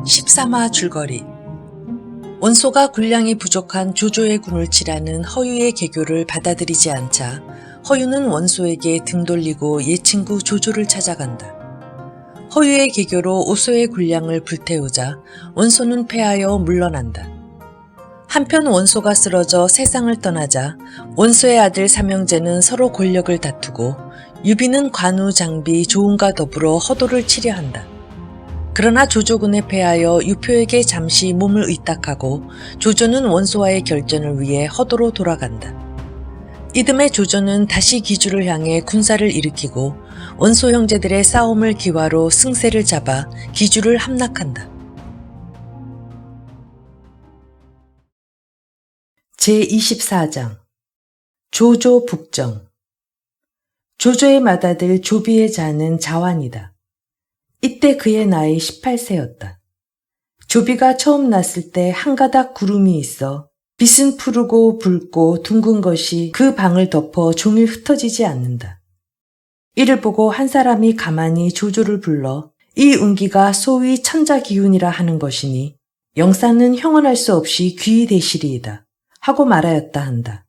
13화 줄거리. 원소가 군량이 부족한 조조의 군을 치라는 허유의 개교를 받아들이지 않자 허유는 원소에게 등 돌리고 옛친구 조조를 찾아간다. 허유의 개교로 오소의 군량을 불태우자 원소는 패하여 물러난다. 한편 원소가 쓰러져 세상을 떠나자 원소의 아들 삼형제는 서로 권력을 다투고 유비는 관우 장비 조은과 더불어 허도를 치려 한다. 그러나 조조군에 패하여 유표에게 잠시 몸을 의탁하고 조조는 원소와의 결전을 위해 허도로 돌아간다. 이듬해 조조는 다시 기주를 향해 군사를 일으키고 원소 형제들의 싸움을 기화로 승세를 잡아 기주를 함락한다. 제24장 조조 북정. 조조의 맏아들 조비의 자는 자완이다. 이때 그의 나이 18세였다. 조비가 처음 났을 때 한 가닥 구름이 있어 빛은 푸르고 붉고 둥근 것이 그 방을 덮어 종일 흩어지지 않는다. 이를 보고 한 사람이 가만히 조조를 불러 이 운기가 소위 천자기운이라 하는 것이니 영사는 형언할 수 없이 귀의대실이이다 하고 말하였다 한다.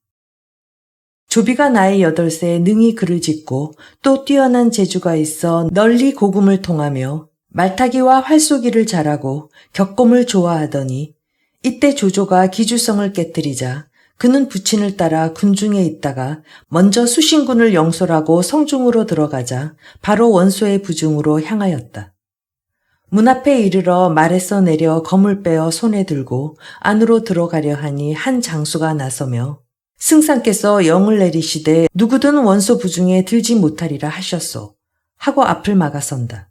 조비가 나이 8세에 능히 글을 짓고 또 뛰어난 재주가 있어 널리 고금을 통하며 말타기와 활쏘기를 잘하고 격검을 좋아하더니 이때 조조가 기주성을 깨뜨리자 그는 부친을 따라 군중에 있다가 먼저 수신군을 영솔하고 성중으로 들어가자 바로 원소의 부중으로 향하였다. 문 앞에 이르러 말에서 내려 검을 빼어 손에 들고 안으로 들어가려 하니 한 장수가 나서며 승상께서 영을 내리시되 누구든 원소 부중에 들지 못하리라 하셨소 하고 앞을 막아선다.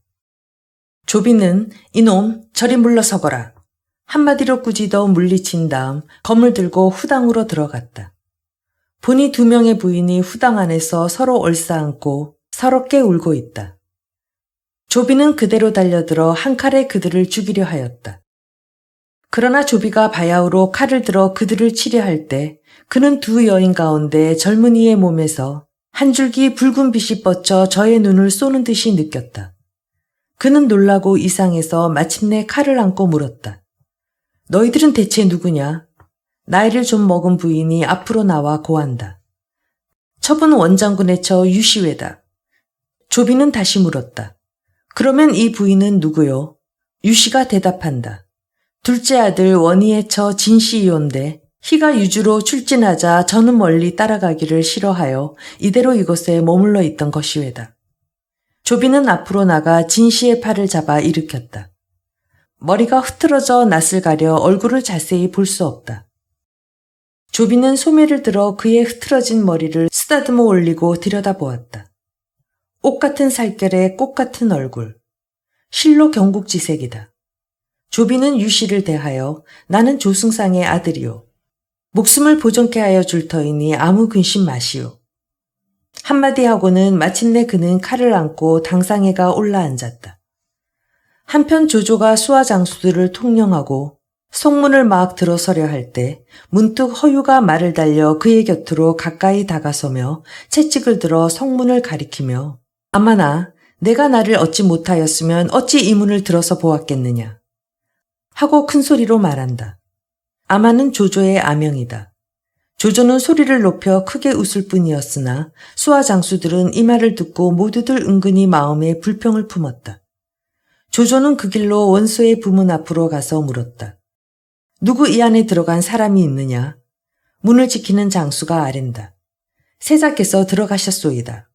조비는 이놈 저리 물러서거라 한마디로 꾸짖어 물리친 다음 검을 들고 후당으로 들어갔다. 보니 2명의 부인이 후당 안에서 서로 얼싸안고 서럽게 울고 있다. 조비는 그대로 달려들어 한 칼에 그들을 죽이려 하였다. 그러나 조비가 바야흐로 칼을 들어 그들을 치려 할 때 그는 2 여인 가운데 젊은이의 몸에서 한 줄기 붉은 빛이 뻗쳐 저의 눈을 쏘는 듯이 느꼈다. 그는 놀라고 이상해서 마침내 칼을 안고 물었다. 너희들은 대체 누구냐? 나이를 좀 먹은 부인이 앞으로 나와 고한다. 첩은 원장군의 처 유시외다. 조비는 다시 물었다. 그러면 이 부인은 누구요? 유시가 대답한다. 둘째 아들 원희의 처 진시이온데 희가 유주로 출진하자 저는 멀리 따라가기를 싫어하여 이대로 이곳에 머물러 있던 것이외다. 조비는 앞으로 나가 진시의 팔을 잡아 일으켰다. 머리가 흐트러져 낯을 가려 얼굴을 자세히 볼 수 없다. 조비는 소매를 들어 그의 흐트러진 머리를 쓰다듬어 올리고 들여다보았다. 옷 같은 살결에 꽃 같은 얼굴. 실로 경국지색이다. 조비는 유씨를 대하여 나는 조승상의 아들이요. 목숨을 보존케 하여 줄 터이니 아무 근심 마시오. 한마디 하고는 마침내 그는 칼을 안고 당상에가 올라앉았다. 한편 조조가 수하장수들을 통령하고 성문을 막 들어서려 할 때 문득 허유가 말을 달려 그의 곁으로 가까이 다가서며 채찍을 들어 성문을 가리키며 아마나 내가 나를 얻지 못하였으면 어찌 이 문을 들어서 보았겠느냐 하고 큰 소리로 말한다. 아마는 조조의 아명이다. 조조는 소리를 높여 크게 웃을 뿐이었으나 수하장수들은 이 말을 듣고 모두들 은근히 마음에 불평을 품었다. 조조는 그 길로 원소의 부문 앞으로 가서 물었다. 누구 이 안에 들어간 사람이 있느냐? 문을 지키는 장수가 아랜다. 세자께서 들어가셨소이다.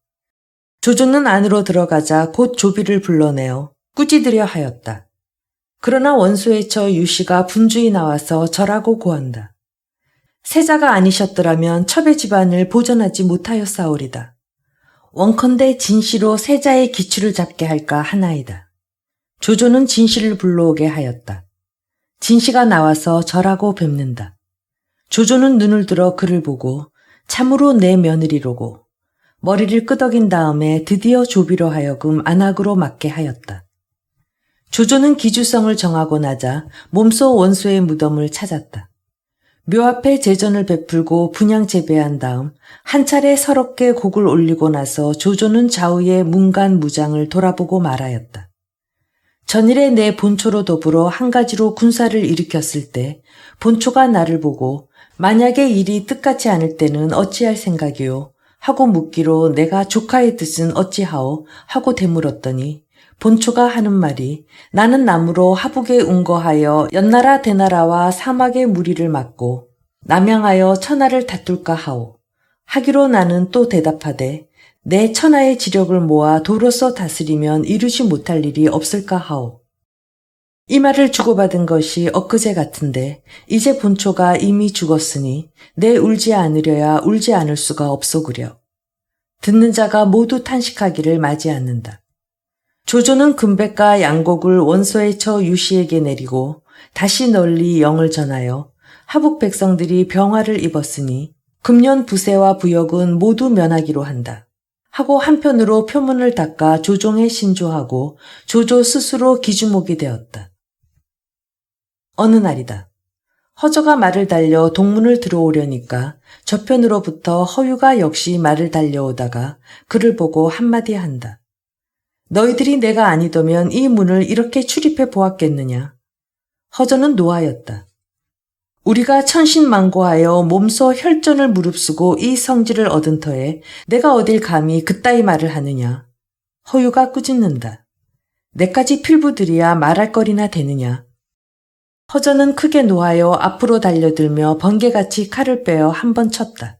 조조는 안으로 들어가자 곧 조비를 불러내어 꾸짖으려 하였다. 그러나 원소의 처 유씨가 분주히 나와서 절하고 고한다. 세자가 아니셨더라면 첩의 집안을 보전하지 못하였사오리다. 원컨대 진씨로 세자의 기추를 잡게 할까 하나이다. 조조는 진씨를 불러오게 하였다. 진씨가 나와서 절하고 뵙는다. 조조는 눈을 들어 그를 보고 참으로 내 며느리로고 머리를 끄덕인 다음에 드디어 조비로 하여금 안악으로 맞게 하였다. 조조는 기주성을 정하고 나자 몸소 원소의 무덤을 찾았다. 묘 앞에 제전을 베풀고 분양 재배한 다음 한 차례 서럽게 곡을 올리고 나서 조조는 좌우의 문간무장을 돌아보고 말하였다. 전일에 내 본초로 더불어 한 가지로 군사를 일으켰을 때 본초가 나를 보고 만약에 일이 뜻같지 않을 때는 어찌할 생각이요? 하고 묻기로 내가 조카의 뜻은 어찌하오? 하고 되물었더니 본초가 하는 말이 나는 나무로 하북에 운거하여 연나라 대나라와 사막의 무리를 막고 남양하여 천하를 다툴까 하오. 하기로 나는 또 대답하되 내 천하의 지력을 모아 도로서 다스리면 이루지 못할 일이 없을까 하오. 이 말을 주고받은 것이 엊그제 같은데 이제 본초가 이미 죽었으니 내 울지 않으려야 울지 않을 수가 없소구려. 듣는 자가 모두 탄식하기를 마지 않는다. 조조는 금백과 양곡을 원소에 쳐 유시에게 내리고 다시 널리 영을 전하여 하북 백성들이 병화를 입었으니 금년 부세와 부역은 모두 면하기로 한다. 하고 한편으로 표문을 닦아 조종에 신조하고 조조 스스로 기주목이 되었다. 어느 날이다. 허저가 말을 달려 동문을 들어오려니까 저편으로부터 허유가 역시 말을 달려오다가 그를 보고 한마디 한다. 너희들이 내가 아니더면 이 문을 이렇게 출입해 보았겠느냐. 허저는 노하였다. 우리가 천신만고하여 몸소 혈전을 무릅쓰고 이 성지를 얻은 터에 내가 어딜 감히 그따위 말을 하느냐. 허유가 꾸짖는다. 내까지 필부들이야 말할 거리나 되느냐. 허저는 크게 노하여 앞으로 달려들며 번개같이 칼을 빼어 한 번 쳤다.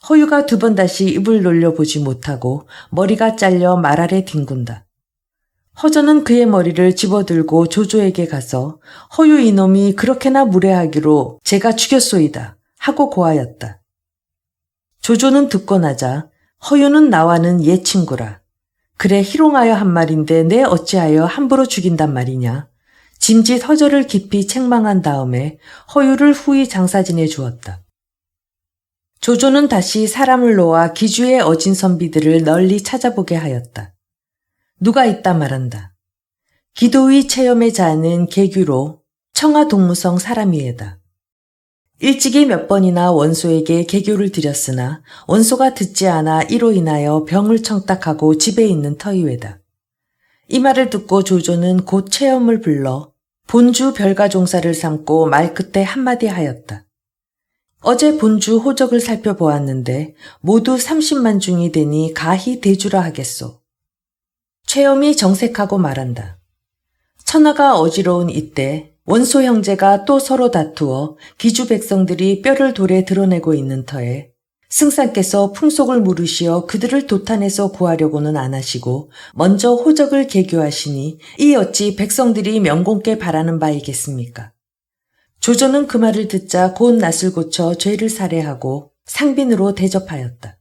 허유가 두 번 다시 입을 놀려보지 못하고 머리가 잘려 말 아래 뒹군다. 허저는 그의 머리를 집어들고 조조에게 가서 허유 이놈이 그렇게나 무례하기로 제가 죽였소이다 하고 고하였다. 조조는 듣고 나자 허유는 나와는 옛 친구라. 그래 희롱하여 한 말인데 내 어찌하여 함부로 죽인단 말이냐. 짐짓 허저를 깊이 책망한 다음에 허유를 후이 장사지내 주었다. 조조는 다시 사람을 놓아 기주의 어진 선비들을 널리 찾아보게 하였다. 누가 있다 말한다. 기도의 체험에 자는 계규로 청하동무성 사람이에다. 일찍이 몇 번이나 원소에게 계교를 드렸으나 원소가 듣지 않아 이로 인하여 병을 청탁하고 집에 있는 터이외다. 이 말을 듣고 조조는 곧 체험을 불러 본주 별가종사를 삼고 말끝에 한마디 하였다. 어제 본주 호적을 살펴보았는데 모두 30만 중이 되니 가히 대주라 하겠소. 최엄이 정색하고 말한다. 천하가 어지러운 이때 원소 형제가 또 서로 다투어 기주 백성들이 뼈를 돌에 드러내고 있는 터에 승상께서 풍속을 물으시어 그들을 도탄에서 구하려고는 안 하시고 먼저 호적을 개교하시니 이 어찌 백성들이 명공께 바라는 바이겠습니까? 조조는 그 말을 듣자 곧 낯을 고쳐 죄를 살해하고 상빈으로 대접하였다.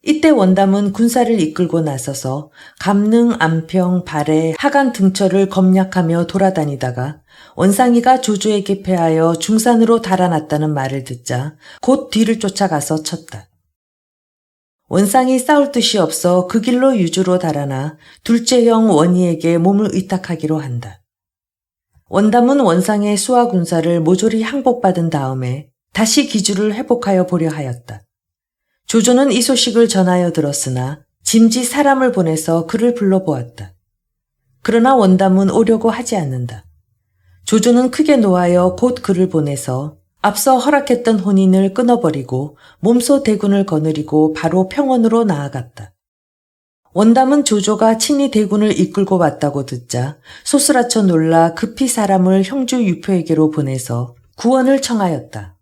이때 원담은 군사를 이끌고 나서서 감능, 안평, 발해, 하간 등처를 검략하며 돌아다니다가 원상이가 조조에게 패하여 중산으로 달아났다는 말을 듣자 곧 뒤를 쫓아가서 쳤다. 원상이 싸울 뜻이 없어 그 길로 유주로 달아나 둘째 형 원희에게 몸을 의탁하기로 한다. 원담은 원상의 수하 군사를 모조리 항복받은 다음에 다시 기주를 회복하여 보려 하였다. 조조는 이 소식을 전하여 들었으나 짐짓 사람을 보내서 그를 불러보았다. 그러나 원담은 오려고 하지 않는다. 조조는 크게 노하여 곧 그를 보내서 앞서 허락했던 혼인을 끊어버리고 몸소 대군을 거느리고 바로 평원으로 나아갔다. 원담은 조조가 친히 대군을 이끌고 왔다고 듣자 소스라쳐 놀라 급히 사람을 형주 유표에게로 보내서 구원을 청하였다.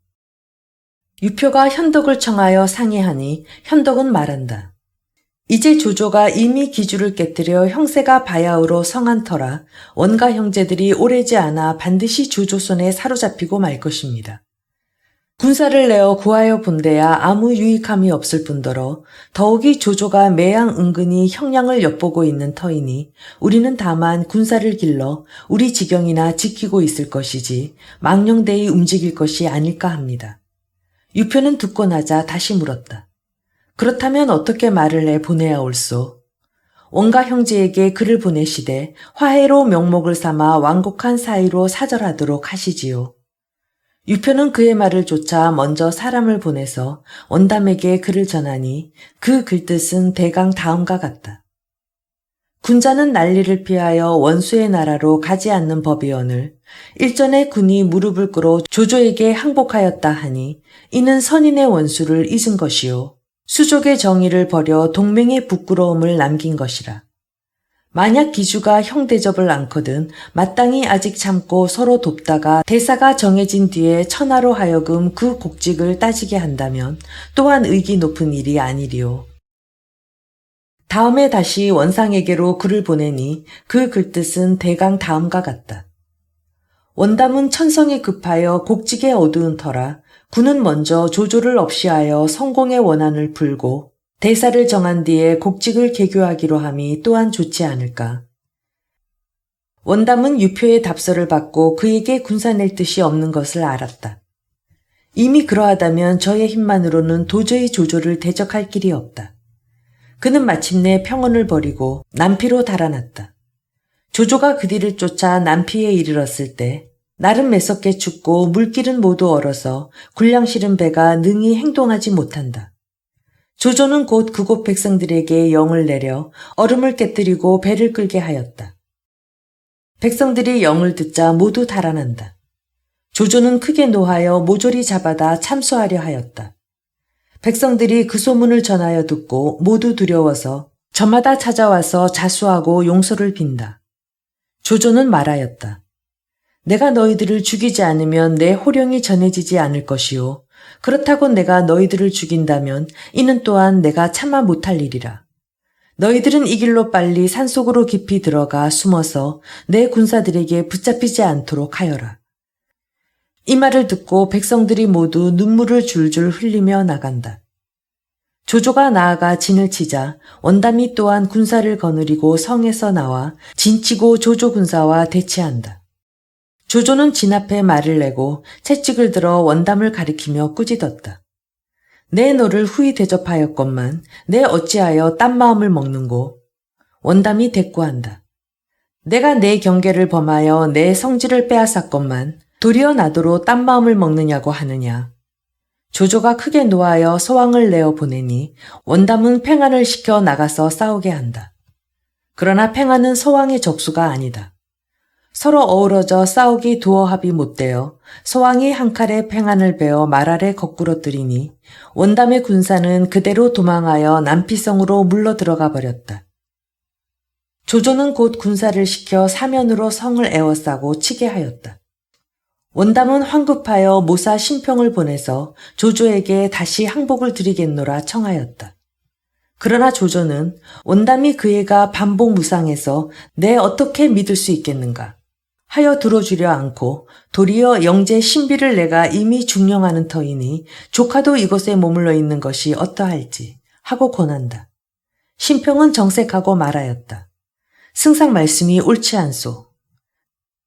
유표가 현덕을 청하여 상의하니 현덕은 말한다. 이제 조조가 이미 기주를 깨뜨려 형세가 바야흐로 성한 터라 원가 형제들이 오래지 않아 반드시 조조 손에 사로잡히고 말 것입니다. 군사를 내어 구하여 본데야 아무 유익함이 없을 뿐더러 더욱이 조조가 매양 은근히 형량을 엿보고 있는 터이니 우리는 다만 군사를 길러 우리 지경이나 지키고 있을 것이지 망령되이 움직일 것이 아닐까 합니다. 유표는 듣고 나자 다시 물었다. 그렇다면 어떻게 말을 해 보내야 올소? 원가 형제에게 글을 보내시되 화해로 명목을 삼아 완곡한 사이로 사절하도록 하시지요. 유표는 그의 말을 쫓아 먼저 사람을 보내서 원담에게 글을 전하니 그 글뜻은 대강 다음과 같다. 군자는 난리를 피하여 원수의 나라로 가지 않는 법이오늘 일전에 군이 무릎을 꿇어 조조에게 항복하였다 하니 이는 선인의 원수를 잊은 것이요 수족의 정의를 버려 동맹의 부끄러움을 남긴 것이라. 만약 기주가 형 대접을 않거든 마땅히 아직 참고 서로 돕다가 대사가 정해진 뒤에 천하로 하여금 그 곡직을 따지게 한다면 또한 의기 높은 일이 아니리요. 다음에 다시 원상에게로 글을 보내니 그 글뜻은 대강 다음과 같다. 원담은 천성이 급하여 곡직에 어두운 터라 군은 먼저 조조를 없이하여 성공의 원한을 풀고 대사를 정한 뒤에 곡직을 개교하기로 함이 또한 좋지 않을까. 원담은 유표의 답서를 받고 그에게 군사 낼 뜻이 없는 것을 알았다. 이미 그러하다면 저의 힘만으로는 도저히 조조를 대적할 길이 없다. 그는 마침내 평언을 버리고 남피로 달아났다. 조조가 그 뒤를 쫓아 남피에 이르렀을 때 날은 매섭게 춥고 물길은 모두 얼어서 군량 실은 배가 능히 행동하지 못한다. 조조는 곧 그곳 백성들에게 영을 내려 얼음을 깨뜨리고 배를 끌게 하였다. 백성들이 영을 듣자 모두 달아난다. 조조는 크게 노하여 모조리 잡아다 참수하려 하였다. 백성들이 그 소문을 전하여 듣고 모두 두려워서 저마다 찾아와서 자수하고 용서를 빈다. 조조는 말하였다. 내가 너희들을 죽이지 않으면 내 호령이 전해지지 않을 것이요. 그렇다고 내가 너희들을 죽인다면 이는 또한 내가 참아 못할 일이라. 너희들은 이 길로 빨리 산속으로 깊이 들어가 숨어서 내 군사들에게 붙잡히지 않도록 하여라. 이 말을 듣고 백성들이 모두 눈물을 줄줄 흘리며 나간다. 조조가 나아가 진을 치자 원담이 또한 군사를 거느리고 성에서 나와 진치고 조조 군사와 대치한다. 조조는 진 앞에 말을 내고 채찍을 들어 원담을 가리키며 꾸짖었다. 내 너를 후히 대접하였건만 내 어찌하여 딴 마음을 먹는고. 원담이 대꾸한다. 내가 내 경계를 범하여 내 성질을 빼앗았건만 도리어 나더러 딴 마음을 먹느냐고 하느냐. 조조가 크게 노하여 서왕을 내어 보내니 원담은 팽안을 시켜 나가서 싸우게 한다. 그러나 팽안은 서왕의 적수가 아니다. 서로 어우러져 싸우기 두어 합이 못되어 서왕이 한 칼에 팽안을 베어 말 아래 거꾸러뜨리니 원담의 군사는 그대로 도망하여 남피성으로 물러 들어가 버렸다. 조조는 곧 군사를 시켜 사면으로 성을 에워싸고 치게 하였다. 원담은 황급하여 모사 신평을 보내서 조조에게 다시 항복을 드리겠노라 청하였다. 그러나 조조는 원담이 그 애가 반복무상해서 내 어떻게 믿을 수 있겠는가 하여 들어주려 않고 도리어 영재 신비를 내가 이미 중령하는 터이니 조카도 이곳에 머물러 있는 것이 어떠할지 하고 권한다. 신평은 정색하고 말하였다. 승상 말씀이 옳지 않소.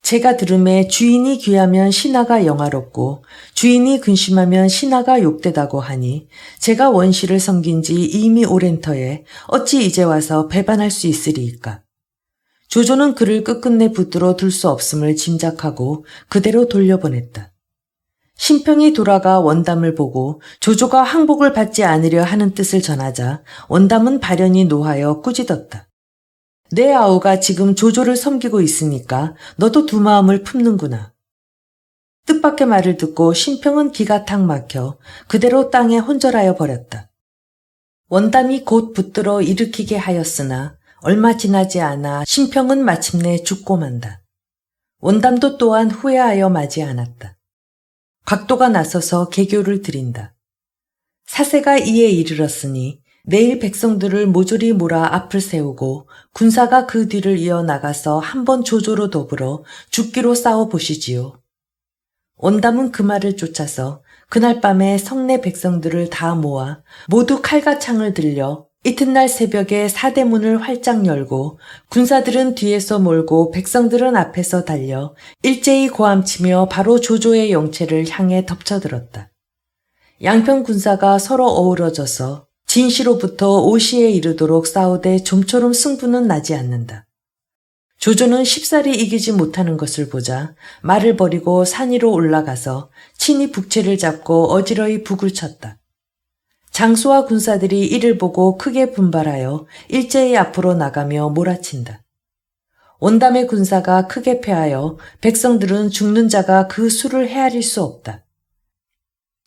제가 들음에 주인이 귀하면 신하가 영화롭고 주인이 근심하면 신하가 욕되다고 하니 제가 원시를 섬긴 지 이미 오랜 터에 어찌 이제 와서 배반할 수 있으리이까. 조조는 그를 끝끝내 붙들어 둘 수 없음을 짐작하고 그대로 돌려보냈다. 신평이 돌아가 원담을 보고 조조가 항복을 받지 않으려 하는 뜻을 전하자 원담은 발연히 노하여 꾸짖었다. 내 아우가 지금 조조를 섬기고 있으니까 너도 두 마음을 품는구나. 뜻밖의 말을 듣고 신평은 기가 탁 막혀 그대로 땅에 혼절하여 버렸다. 원담이 곧 붙들어 일으키게 하였으나 얼마 지나지 않아 신평은 마침내 죽고 만다. 원담도 또한 후회하여 마지 않았다. 곽도가 나서서 개교를 드린다. 사세가 이에 이르렀으니 내일 백성들을 모조리 몰아 앞을 세우고 군사가 그 뒤를 이어나가서 한번 조조로 더불어 죽기로 싸워보시지요. 원담은 그 말을 쫓아서 그날 밤에 성내 백성들을 다 모아 모두 칼과 창을 들려 이튿날 새벽에 사대문을 활짝 열고 군사들은 뒤에서 몰고 백성들은 앞에서 달려 일제히 고함치며 바로 조조의 영체를 향해 덮쳐들었다. 양편 군사가 서로 어우러져서 진시로부터 오시에 이르도록 싸우되 좀처럼 승부는 나지 않는다. 조조는 쉽사리 이기지 못하는 것을 보자 말을 버리고 산 위로 올라가서 친히 북채를 잡고 어지러이 북을 쳤다. 장수와 군사들이 이를 보고 크게 분발하여 일제히 앞으로 나가며 몰아친다. 원담의 군사가 크게 패하여 백성들은 죽는 자가 그 수를 헤아릴 수 없다.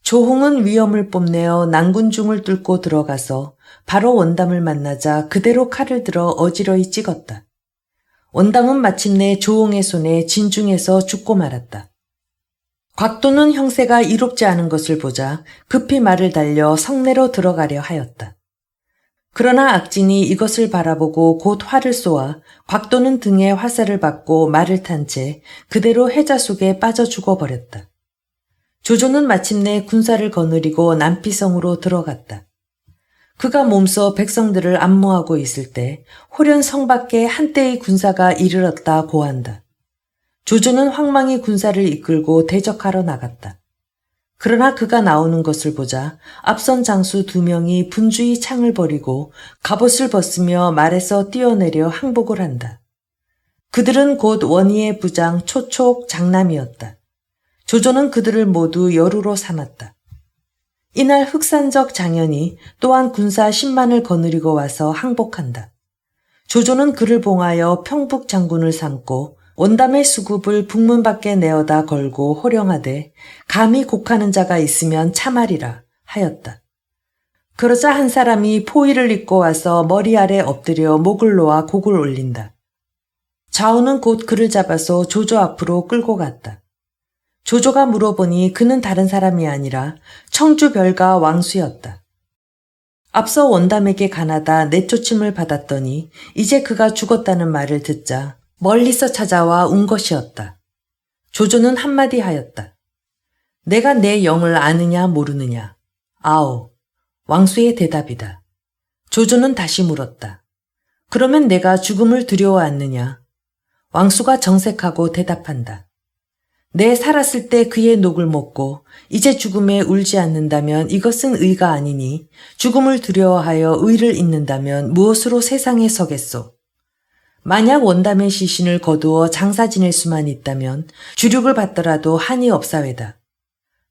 조홍은 위엄을 뽐내어 난군중을 뚫고 들어가서 바로 원담을 만나자 그대로 칼을 들어 어지러이 찍었다. 원담은 마침내 조홍의 손에 진중해서 죽고 말았다. 곽도는 형세가 이롭지 않은 것을 보자 급히 말을 달려 성내로 들어가려 하였다. 그러나 악진이 이것을 바라보고 곧 활을 쏘아 곽도는 등에 화살을 받고 말을 탄 채 그대로 해자 속에 빠져 죽어버렸다. 조조는 마침내 군사를 거느리고 남피성으로 들어갔다. 그가 몸소 백성들을 안모하고 있을 때 호련 성 밖에 한때의 군사가 이르렀다 고한다. 조조는 황망히 군사를 이끌고 대적하러 나갔다. 그러나 그가 나오는 것을 보자 앞선 장수 2명이 분주히 창을 버리고 갑옷을 벗으며 말에서 뛰어내려 항복을 한다. 그들은 곧 원희의 부장 초촉 장남이었다. 조조는 그들을 모두 여루로 삼았다. 이날 흑산적 장현이 또한 군사 10만을 거느리고 와서 항복한다. 조조는 그를 봉하여 평북 장군을 삼고 원담의 수급을 북문 밖에 내어다 걸고 호령하되 감히 곡하는 자가 있으면 참하리라 하였다. 그러자 한 사람이 포의를 입고 와서 머리 아래 엎드려 목을 놓아 곡을 올린다. 좌우는 곧 그를 잡아서 조조 앞으로 끌고 갔다. 조조가 물어보니 그는 다른 사람이 아니라 청주 별가 왕수였다. 앞서 원담에게 가나다 내쫓음을 받았더니 이제 그가 죽었다는 말을 듣자 멀리서 찾아와 운 것이었다. 조조는 한마디 하였다. 내가 내 영을 아느냐 모르느냐. 아오. 왕수의 대답이다. 조조는 다시 물었다. 그러면 내가 죽음을 두려워 않느냐. 왕수가 정색하고 대답한다. 내 살았을 때 그의 녹을 먹고 이제 죽음에 울지 않는다면 이것은 의가 아니니 죽음을 두려워하여 의를 잇는다면 무엇으로 세상에 서겠소. 만약 원담의 시신을 거두어 장사 지낼 수만 있다면 주륙을 받더라도 한이 없사외다.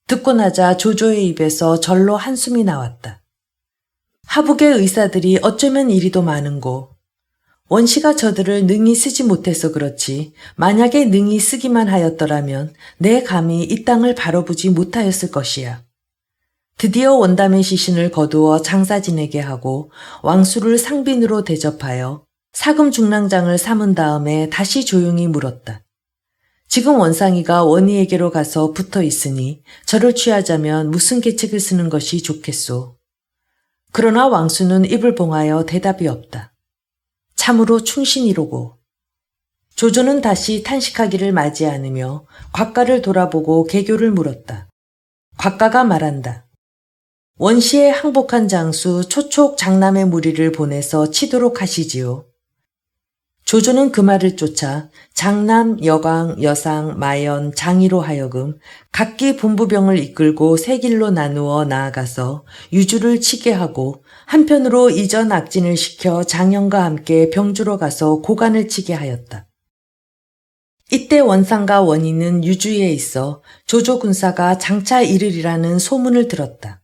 듣고 나자 조조의 입에서 절로 한숨이 나왔다. 하북의 의사들이 어쩌면 이리도 많은고. 원시가 저들을 능히 쓰지 못해서 그렇지 만약에 능히 쓰기만 하였더라면 내 감히 이 땅을 바라보지 못하였을 것이야. 드디어 원담의 시신을 거두어 장사 지내게 하고 왕수를 상빈으로 대접하여 사금 중랑장을 삼은 다음에 다시 조용히 물었다. 지금 원상이가 원희에게로 가서 붙어 있으니 저를 취하자면 무슨 계책을 쓰는 것이 좋겠소. 그러나 왕수는 입을 봉하여 대답이 없다. 참으로 충신이로고. 조조는 다시 탄식하기를 맞이 않으며 곽가를 돌아보고 개교를 물었다. 곽가가 말한다. 원시의 항복한 장수 초촉 장남의 무리를 보내서 치도록 하시지요. 조조는 그 말을 쫓아 장남, 여광, 여상, 마연, 장이로 하여금 각기 본부병을 이끌고 세 길로 나누어 나아가서 유주를 치게 하고 한편으로 이전 악진을 시켜 장현과 함께 병주로 가서 고간을 치게 하였다. 이때 원상과 원희는 유주에 있어 조조 군사가 장차 이르리라는 소문을 들었다.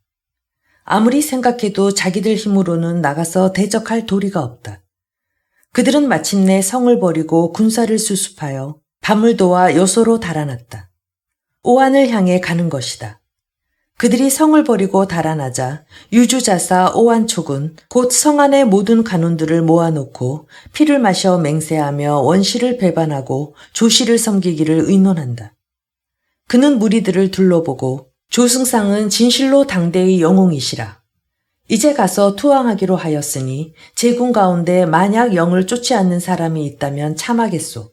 아무리 생각해도 자기들 힘으로는 나가서 대적할 도리가 없다. 그들은 마침내 성을 버리고 군사를 수습하여 밤을 도와 요소로 달아났다. 오한을 향해 가는 것이다. 그들이 성을 버리고 달아나자 유주자사 오한촉은 곧 성 안의 모든 간원들을 모아놓고 피를 마셔 맹세하며 원시를 배반하고 조씨를 섬기기를 의논한다. 그는 무리들을 둘러보고 조승상은 진실로 당대의 영웅이시라. 이제 가서 투항하기로 하였으니 제군 가운데 만약 영을 쫓지 않는 사람이 있다면 참하겠소.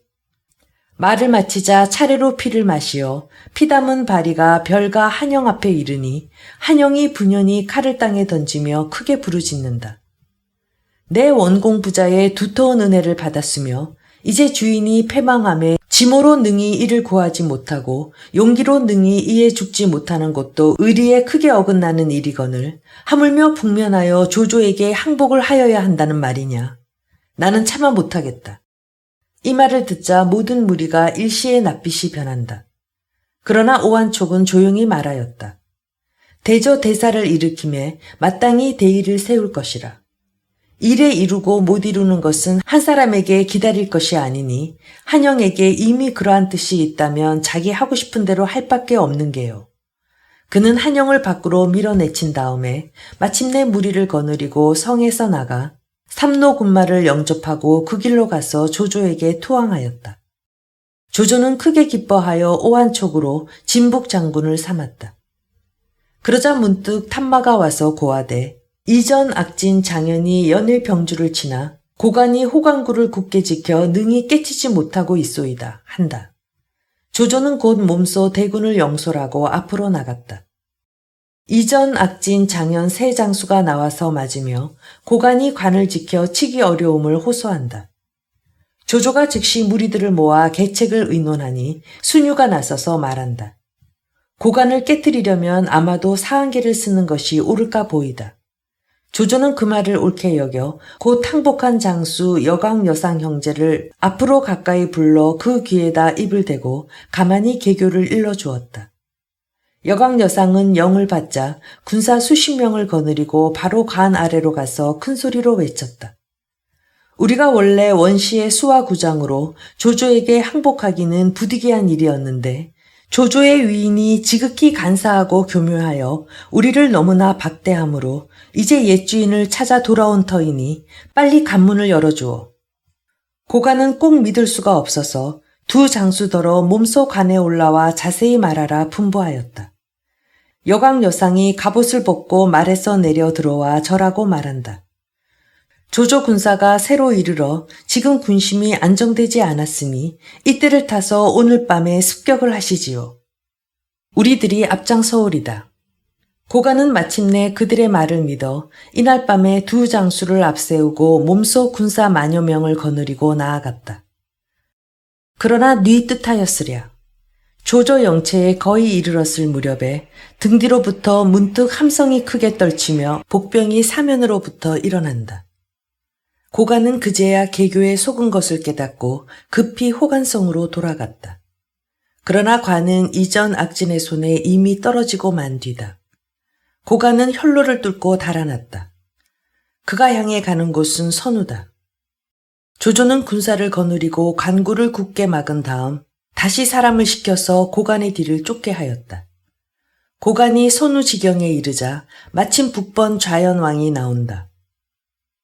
말을 마치자 차례로 피를 마시어 피담은 바리가 별과 한영 앞에 이르니 한영이 분연히 칼을 땅에 던지며 크게 부르짖는다. 내 원공 부자의 두터운 은혜를 받았으며 이제 주인이 패망함에 지모로 능히 이를 구하지 못하고 용기로 능히 이에 죽지 못하는 것도 의리에 크게 어긋나는 일이거늘 하물며 북면하여 조조에게 항복을 하여야 한다는 말이냐. 나는 차마 못하겠다. 이 말을 듣자 모든 무리가 일시에 낯빛이 변한다. 그러나 오한촉은 조용히 말하였다. 대저대사를 일으킴에 마땅히 대의를 세울 것이라. 이래 이루고 못 이루는 것은 한 사람에게 기다릴 것이 아니니 한영에게 이미 그러한 뜻이 있다면 자기 하고 싶은 대로 할 밖에 없는 게요. 그는 한영을 밖으로 밀어내친 다음에 마침내 무리를 거느리고 성에서 나가 삼노군마를 영접하고 그 길로 가서 조조에게 투항하였다. 조조는 크게 기뻐하여 오한촉으로 진북 장군을 삼았다. 그러자 문득 탐마가 와서 고하되 이전 악진 장현이 연일 병주를 치나 고간이 호강구를 굳게 지켜 능히 깨치지 못하고 있소이다 한다. 조조는 곧 몸소 대군을 영솔하고 앞으로 나갔다. 이전 악진 장현 세 장수가 나와서 맞으며 고간이 관을 지켜 치기 어려움을 호소한다. 조조가 즉시 무리들을 모아 계책을 의논하니 순유가 나서서 말한다. 고간을 깨뜨리려면 아마도 사한계를 쓰는 것이 옳을까 보이다. 조조는 그 말을 옳게 여겨 곧 항복한 장수 여광여상 형제를 앞으로 가까이 불러 그 귀에다 입을 대고 가만히 계교를 일러주었다. 여광여상은 영을 받자 군사 수십 명을 거느리고 바로 관 아래로 가서 큰 소리로 외쳤다. 우리가 원래 원시의 수화구장으로 조조에게 항복하기는 부득이한 일이었는데 조조의 위인이 지극히 간사하고 교묘하여 우리를 너무나 박대하므로 이제 옛 주인을 찾아 돌아온 터이니 빨리 관문을 열어주오. 고간은 꼭 믿을 수가 없어서 두 장수더러 몸소 관에 올라와 자세히 말하라 분부하였다. 여광여상이 갑옷을 벗고 말에서 내려 들어와 절하고 말한다. 조조 군사가 새로 이르러 지금 군심이 안정되지 않았으니 이때를 타서 오늘 밤에 습격을 하시지요. 우리들이 앞장서오리다. 고간은 마침내 그들의 말을 믿어 이날 밤에 두 장수를 앞세우고 몸소 군사 만여 명을 거느리고 나아갔다. 그러나 네 뜻하였으랴. 조조 영체에 거의 이르렀을 무렵에 등 뒤로부터 문득 함성이 크게 떨치며 복병이 사면으로부터 일어난다. 고간은 그제야 계교에 속은 것을 깨닫고 급히 호간성으로 돌아갔다. 그러나 관은 이전 악진의 손에 이미 떨어지고 만 뒤다. 고간은 혈로를 뚫고 달아났다. 그가 향해 가는 곳은 선우다. 조조는 군사를 거느리고 관구를 굳게 막은 다음 다시 사람을 시켜서 고간의 뒤를 쫓게 하였다. 고간이 선우 지경에 이르자 마침 북번 좌연왕이 나온다.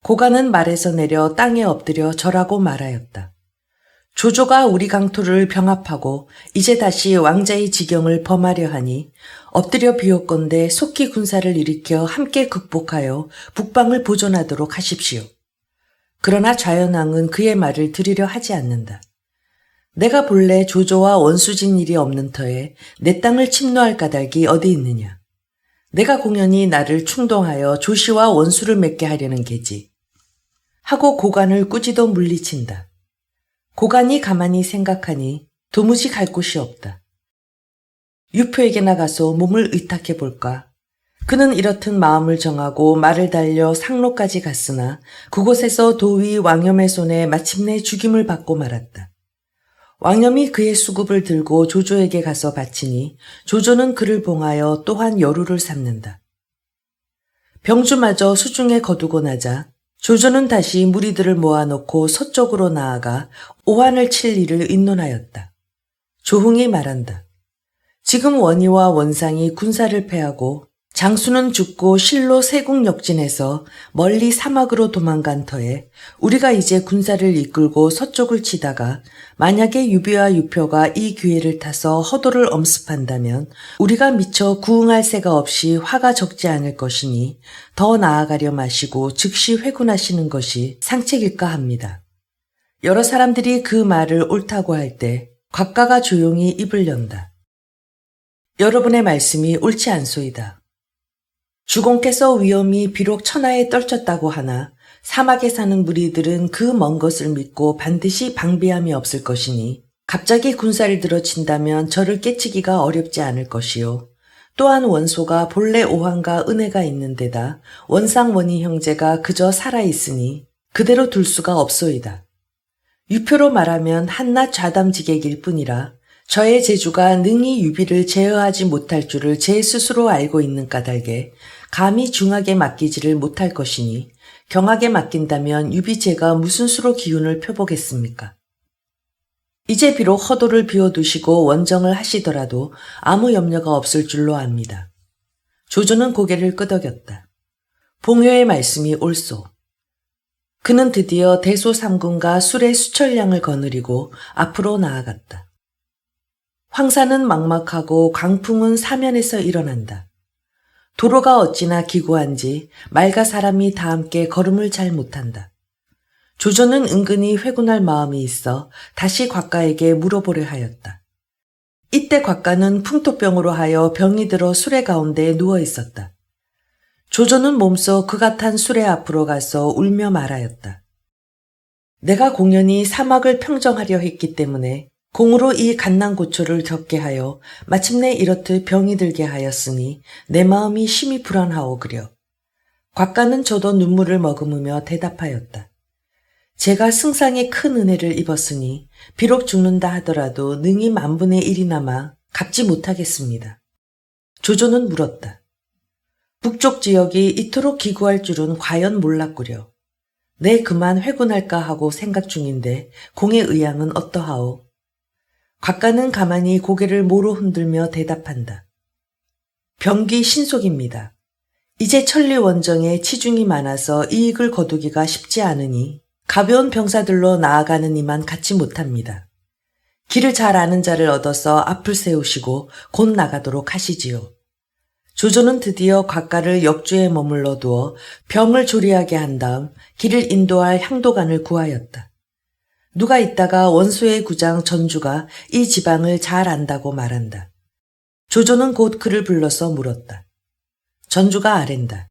고간은 말에서 내려 땅에 엎드려 절하고 말하였다. 조조가 우리 강토를 병합하고 이제 다시 왕자의 지경을 범하려 하니 엎드려 비옵건대 속히 군사를 일으켜 함께 극복하여 북방을 보존하도록 하십시오. 그러나 좌연왕은 그의 말을 들으려 하지 않는다. 내가 본래 조조와 원수진 일이 없는 터에 내 땅을 침노할 까닭이 어디 있느냐. 내가 공연히 나를 충동하여 조씨와 원수를 맺게 하려는 게지. 하고 고간을 꾸지도 물리친다. 고간이 가만히 생각하니 도무지 갈 곳이 없다. 유표에게 나가서 몸을 의탁해 볼까. 그는 이렇듯 마음을 정하고 말을 달려 상로까지 갔으나 그곳에서 도위 왕염의 손에 마침내 죽임을 받고 말았다. 왕염이 그의 수급을 들고 조조에게 가서 바치니 조조는 그를 봉하여 또한 여루를 삼는다. 병주마저 수중에 거두고 나자 조조는 다시 무리들을 모아놓고 서쪽으로 나아가 오한을 칠 일을 의논하였다. 조흥이 말한다. 지금 원희와 원상이 군사를 패하고 장수는 죽고 실로 세국 역진해서 멀리 사막으로 도망간 터에 우리가 이제 군사를 이끌고 서쪽을 치다가 만약에 유비와 유표가 이 기회를 타서 허도를 엄습한다면 우리가 미처 구응할 새가 없이 화가 적지 않을 것이니 더 나아가려 마시고 즉시 회군하시는 것이 상책일까 합니다. 여러 사람들이 그 말을 옳다고 할 때 곽가가 조용히 입을 연다. 여러분의 말씀이 옳지 않소이다. 주공께서 위험이 비록 천하에 떨쳤다고 하나 사막에 사는 무리들은 그 먼 것을 믿고 반드시 방비함이 없을 것이니 갑자기 군사를 들어친다면 저를 깨치기가 어렵지 않을 것이요. 또한 원소가 본래 오한과 은혜가 있는 데다 원상 원희 형제가 그저 살아있으니 그대로 둘 수가 없소이다. 유표로 말하면 한낱 좌담지객일 뿐이라 저의 재주가 능히 유비를 제어하지 못할 줄을 제 스스로 알고 있는 까닭에 감히 중하게 맡기지를 못할 것이니 경하게 맡긴다면 유비제가 무슨 수로 기운을 펴보겠습니까? 이제 비록 허도를 비워두시고 원정을 하시더라도 아무 염려가 없을 줄로 압니다. 조조는 고개를 끄덕였다. 봉효의 말씀이 옳소. 그는 드디어 대소 3군과 술의 수철량을 거느리고 앞으로 나아갔다. 황사는 막막하고 강풍은 사면에서 일어난다. 도로가 어찌나 기구한지 말과 사람이 다 함께 걸음을 잘 못한다. 조조는 은근히 회군할 마음이 있어 다시 곽가에게 물어보려 하였다. 이때 곽가는 풍토병으로 하여 병이 들어 수레 가운데 누워 있었다. 조조는 몸소 그가 탄 수레 앞으로 가서 울며 말하였다. 내가 공연히 사막을 평정하려 했기 때문에 공으로 이 갓난고초를 겪게 하여 마침내 이렇듯 병이 들게 하였으니 내 마음이 심히 불안하오 그려. 곽가는 저도 눈물을 머금으며 대답하였다. 제가 승상의 큰 은혜를 입었으니 비록 죽는다 하더라도 능히 10,000분의 1이나마 갚지 못하겠습니다. 조조는 물었다. 북쪽 지역이 이토록 기구할 줄은 과연 몰랐구려. 내 그만 회군할까 하고 생각 중인데 공의 의향은 어떠하오? 곽가는 가만히 고개를 모로 흔들며 대답한다. 병기 신속입니다. 이제 천리 원정에 치중이 많아서 이익을 거두기가 쉽지 않으니 가벼운 병사들로 나아가는 이만 갖지 못합니다. 길을 잘 아는 자를 얻어서 앞을 세우시고 곧 나가도록 하시지요. 조조는 드디어 곽가를 역주에 머물러 두어 병을 조리하게 한 다음 길을 인도할 향도관을 구하였다. 누가 있다가 원소의 구장 전주가 이 지방을 잘 안다고 말한다. 조조는 곧 그를 불러서 물었다. 전주가 아랜다.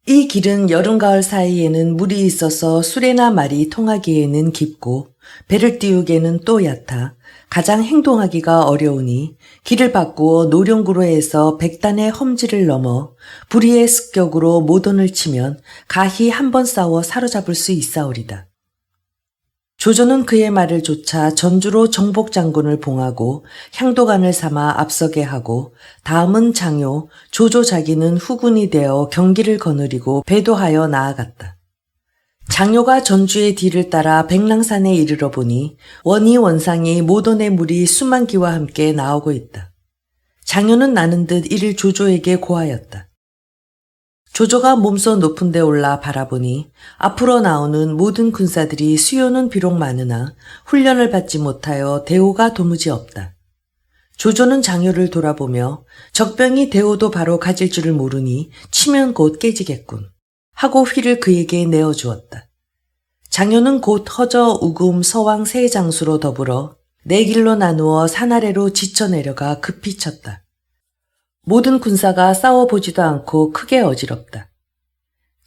이 길은 여름 가을 사이에는 물이 있어서 수레나 말이 통하기에는 깊고 배를 띄우기에는 또 얕아 가장 행동하기가 어려우니 길을 바꾸어 노령구로에서 백단의 험지를 넘어 불의의 습격으로 모돈을 치면 가히 한 번 싸워 사로잡을 수 있사오리다. 조조는 그의 말을 좇아 전주로 정복장군을 봉하고 향도관을 삼아 앞서게 하고 다음은 장요, 조조 자기는 후군이 되어 경기를 거느리고 배도하여 나아갔다. 장요가 전주의 뒤를 따라 백랑산에 이르러 보니 원희 원상이 모돈의 물이 수만기와 함께 나오고 있다. 장요는 나는 듯 이를 조조에게 고하였다. 조조가 몸소 높은 데 올라 바라보니 앞으로 나오는 모든 군사들이 수요는 비록 많으나 훈련을 받지 못하여 대오가 도무지 없다. 조조는 장요를 돌아보며 적병이 대오도 바로 가질 줄을 모르니 치면 곧 깨지겠군 하고 휘를 그에게 내어주었다. 장요는 곧 허저, 우금, 서왕 세 장수로 더불어 네 길로 나누어 산 아래로 지쳐 내려가 급히 쳤다. 모든 군사가 싸워보지도 않고 크게 어지럽다.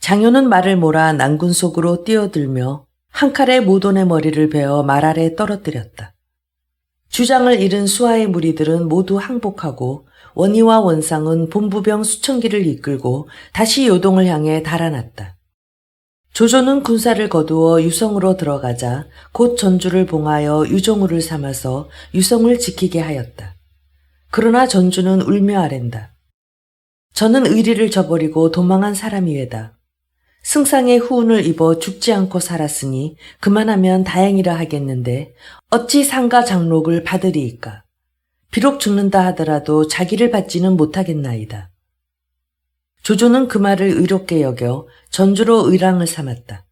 장요는 말을 몰아 난군 속으로 뛰어들며 한 칼에 모돈의 머리를 베어 말 아래 떨어뜨렸다. 주장을 잃은 수하의 무리들은 모두 항복하고 원희와 원상은 본부병 수천 기를 이끌고 다시 요동을 향해 달아났다. 조조는 군사를 거두어 유성으로 들어가자 곧 전주를 봉하여 유종우를 삼아서 유성을 지키게 하였다. 그러나 전주는 울며 아랜다. 저는 의리를 저버리고 도망한 사람이외다. 승상의 후운을 입어 죽지 않고 살았으니 그만하면 다행이라 하겠는데 어찌 상가 장록을 받으리이까. 비록 죽는다 하더라도 자기를 받지는 못하겠나이다. 조조는 그 말을 의롭게 여겨 전주로 의랑을 삼았다.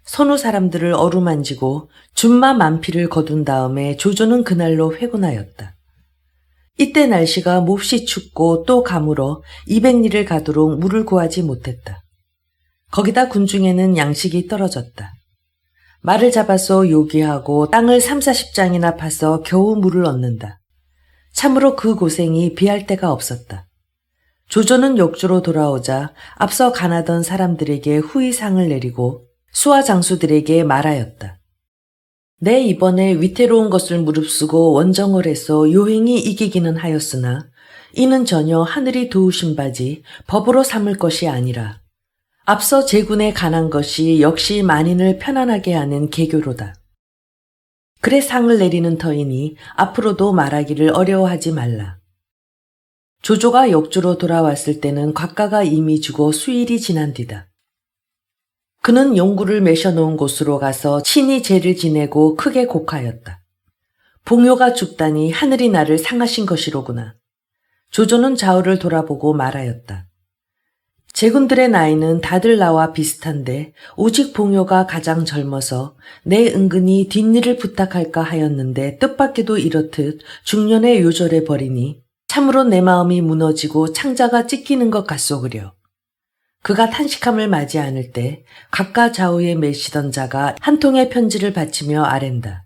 선우 사람들을 어루만지고 준마 만피를 거둔 다음에 조조는 그날로 회군하였다. 이때 날씨가 몹시 춥고 또 가물어 200리를 가도록 물을 구하지 못했다. 거기다 군중에는 양식이 떨어졌다. 말을 잡아서 요기하고 땅을 30-40장이나 파서 겨우 물을 얻는다. 참으로 그 고생이 비할 데가 없었다. 조조는 역주로 돌아오자 앞서 가나던 사람들에게 후의상을 내리고 수하 장수들에게 말하였다. 내 이번에 위태로운 것을 무릅쓰고 원정을 해서 요행이 이기기는 하였으나 이는 전혀 하늘이 도우신 바지 법으로 삼을 것이 아니라 앞서 제군에 관한 것이 역시 만인을 편안하게 하는 개교로다. 그래 상을 내리는 터이니 앞으로도 말하기를 어려워하지 말라. 조조가 역주로 돌아왔을 때는 곽가가 이미 죽어 수일이 지난 뒤다. 그는 용구를 매셔놓은 곳으로 가서 친히 제를 지내고 크게 곡하였다. 봉효가 죽다니 하늘이 나를 상하신 것이로구나. 조조는 좌우를 돌아보고 말하였다. 제군들의 나이는 다들 나와 비슷한데 오직 봉효가 가장 젊어서 내 은근히 뒷일을 부탁할까 하였는데 뜻밖에도 이렇듯 중년에 요절해 버리니 참으로 내 마음이 무너지고 창자가 찢기는 것 같소그려. 그가 탄식함을 맞이 않을 때 각가 좌우에 매시던 자가 한 통의 편지를 바치며 아랜다.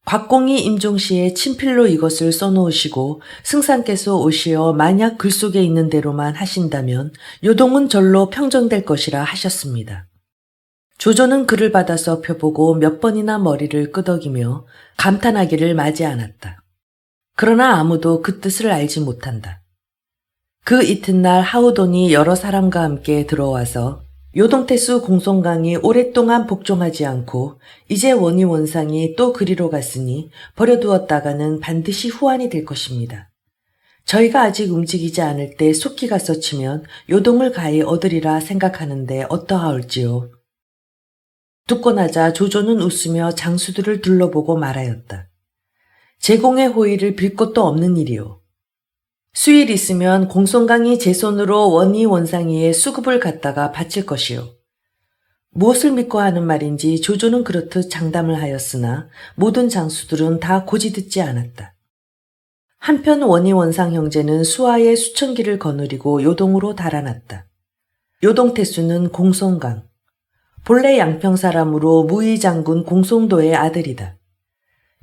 곽공이 임종시에 친필로 이것을 써놓으시고 승상께서 오시어 만약 글 속에 있는 대로만 하신다면 요동은 절로 평정될 것이라 하셨습니다. 조조는 글을 받아서 펴보고 몇 번이나 머리를 끄덕이며 감탄하기를 마지 않았다. 그러나 아무도 그 뜻을 알지 못한다. 그 이튿날 하우돈이 여러 사람과 함께 들어와서 요동태수 공송강이 오랫동안 복종하지 않고 이제 원희 원상이 또 그리로 갔으니 버려두었다가는 반드시 후환이 될 것입니다. 저희가 아직 움직이지 않을 때 속히 가서 치면 요동을 가히 얻으리라 생각하는데 어떠하올지요. 듣고 나자 조조는 웃으며 장수들을 둘러보고 말하였다. 제공의 호의를 빌 것도 없는 일이요. 수일 있으면 공송강이 제 손으로 원희 원상이의 수급을 갖다가 바칠 것이요. 무엇을 믿고 하는 말인지 조조는 그렇듯 장담을 하였으나 모든 장수들은 다 고지 듣지 않았다. 한편 원희 원상 형제는 수하에 수천 기를 거느리고 요동으로 달아났다. 요동태수는 공송강, 본래 양평 사람으로 무의장군 공송도의 아들이다.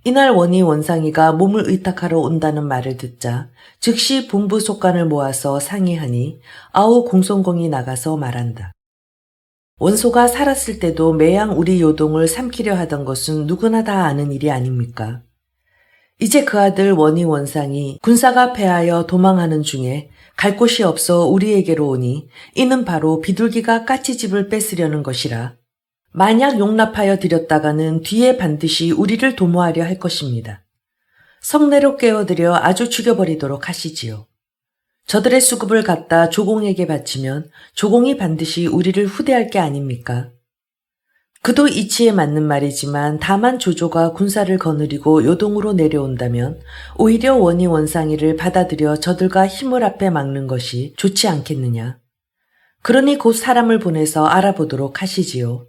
이날 원희 원상이가 몸을 의탁하러 온다는 말을 듣자 즉시 본부 속관을 모아서 상의하니 아우 공송공이 나가서 말한다. 원소가 살았을 때도 매양 우리 요동을 삼키려 하던 것은 누구나 다 아는 일이 아닙니까? 이제 그 아들 원희 원상이 군사가 패하여 도망하는 중에 갈 곳이 없어 우리에게로 오니 이는 바로 비둘기가 까치집을 뺏으려는 것이라 만약 용납하여 드렸다가는 뒤에 반드시 우리를 도모하려 할 것입니다. 성내로 깨어들여 아주 죽여버리도록 하시지요. 저들의 수급을 갖다 조공에게 바치면 조공이 반드시 우리를 후대할 게 아닙니까? 그도 이치에 맞는 말이지만 다만 조조가 군사를 거느리고 요동으로 내려온다면 오히려 원희 원상이를 받아들여 저들과 힘을 앞에 막는 것이 좋지 않겠느냐. 그러니 곧 사람을 보내서 알아보도록 하시지요.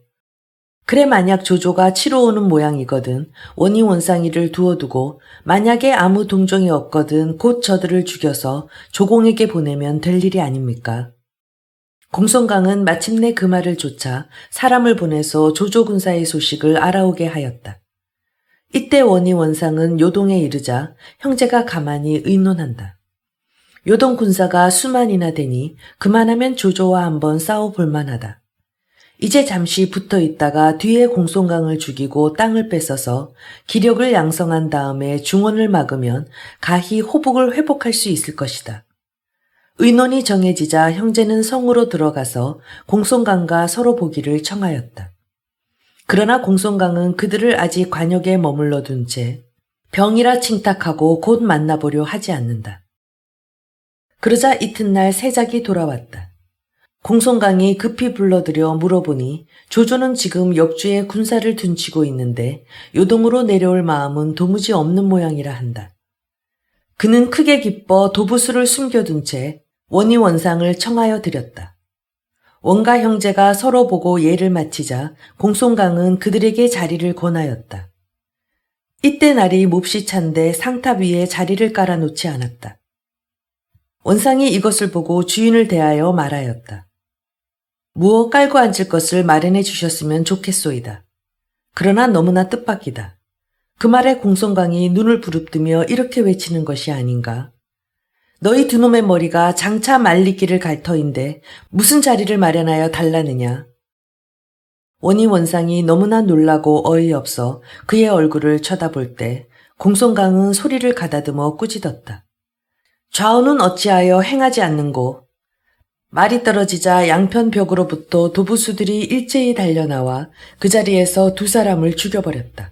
그래 만약 조조가 치러 오는 모양이거든 원희 원상이를 두어두고 만약에 아무 동정이 없거든 곧 저들을 죽여서 조공에게 보내면 될 일이 아닙니까? 공송강은 마침내 그 말을 좇아 사람을 보내서 조조 군사의 소식을 알아오게 하였다. 이때 원희 원상은 요동에 이르자 형제가 가만히 의논한다. 요동 군사가 수만이나 되니 그만하면 조조와 한번 싸워볼 만하다. 이제 잠시 붙어 있다가 뒤에 공송강을 죽이고 땅을 뺏어서 기력을 양성한 다음에 중원을 막으면 가히 호북을 회복할 수 있을 것이다. 의논이 정해지자 형제는 성으로 들어가서 공송강과 서로 보기를 청하였다. 그러나 공송강은 그들을 아직 관역에 머물러 둔 채 병이라 칭탁하고 곧 만나보려 하지 않는다. 그러자 이튿날 세작이 돌아왔다. 공송강이 급히 불러들여 물어보니 조조는 지금 역주에 군사를 둔치고 있는데 요동으로 내려올 마음은 도무지 없는 모양이라 한다. 그는 크게 기뻐 도부수를 숨겨둔 채 원희 원상을 청하여 드렸다. 원가 형제가 서로 보고 예를 마치자 공송강은 그들에게 자리를 권하였다. 이때 날이 몹시 찬데 상탑 위에 자리를 깔아놓지 않았다. 원상이 이것을 보고 주인을 대하여 말하였다. 무엇 깔고 앉을 것을 마련해 주셨으면 좋겠소이다. 그러나 너무나 뜻밖이다. 그 말에 공송강이 눈을 부릅뜨며 이렇게 외치는 것이 아닌가. 너희 두 놈의 머리가 장차 말리기를 갈 터인데 무슨 자리를 마련하여 달라느냐. 원희 원상이 너무나 놀라고 어이없어 그의 얼굴을 쳐다볼 때 공송강은 소리를 가다듬어 꾸짖었다. 좌우는 어찌하여 행하지 않는고. 말이 떨어지자 양편 벽으로부터 도부수들이 일제히 달려나와 그 자리에서 두 사람을 죽여버렸다.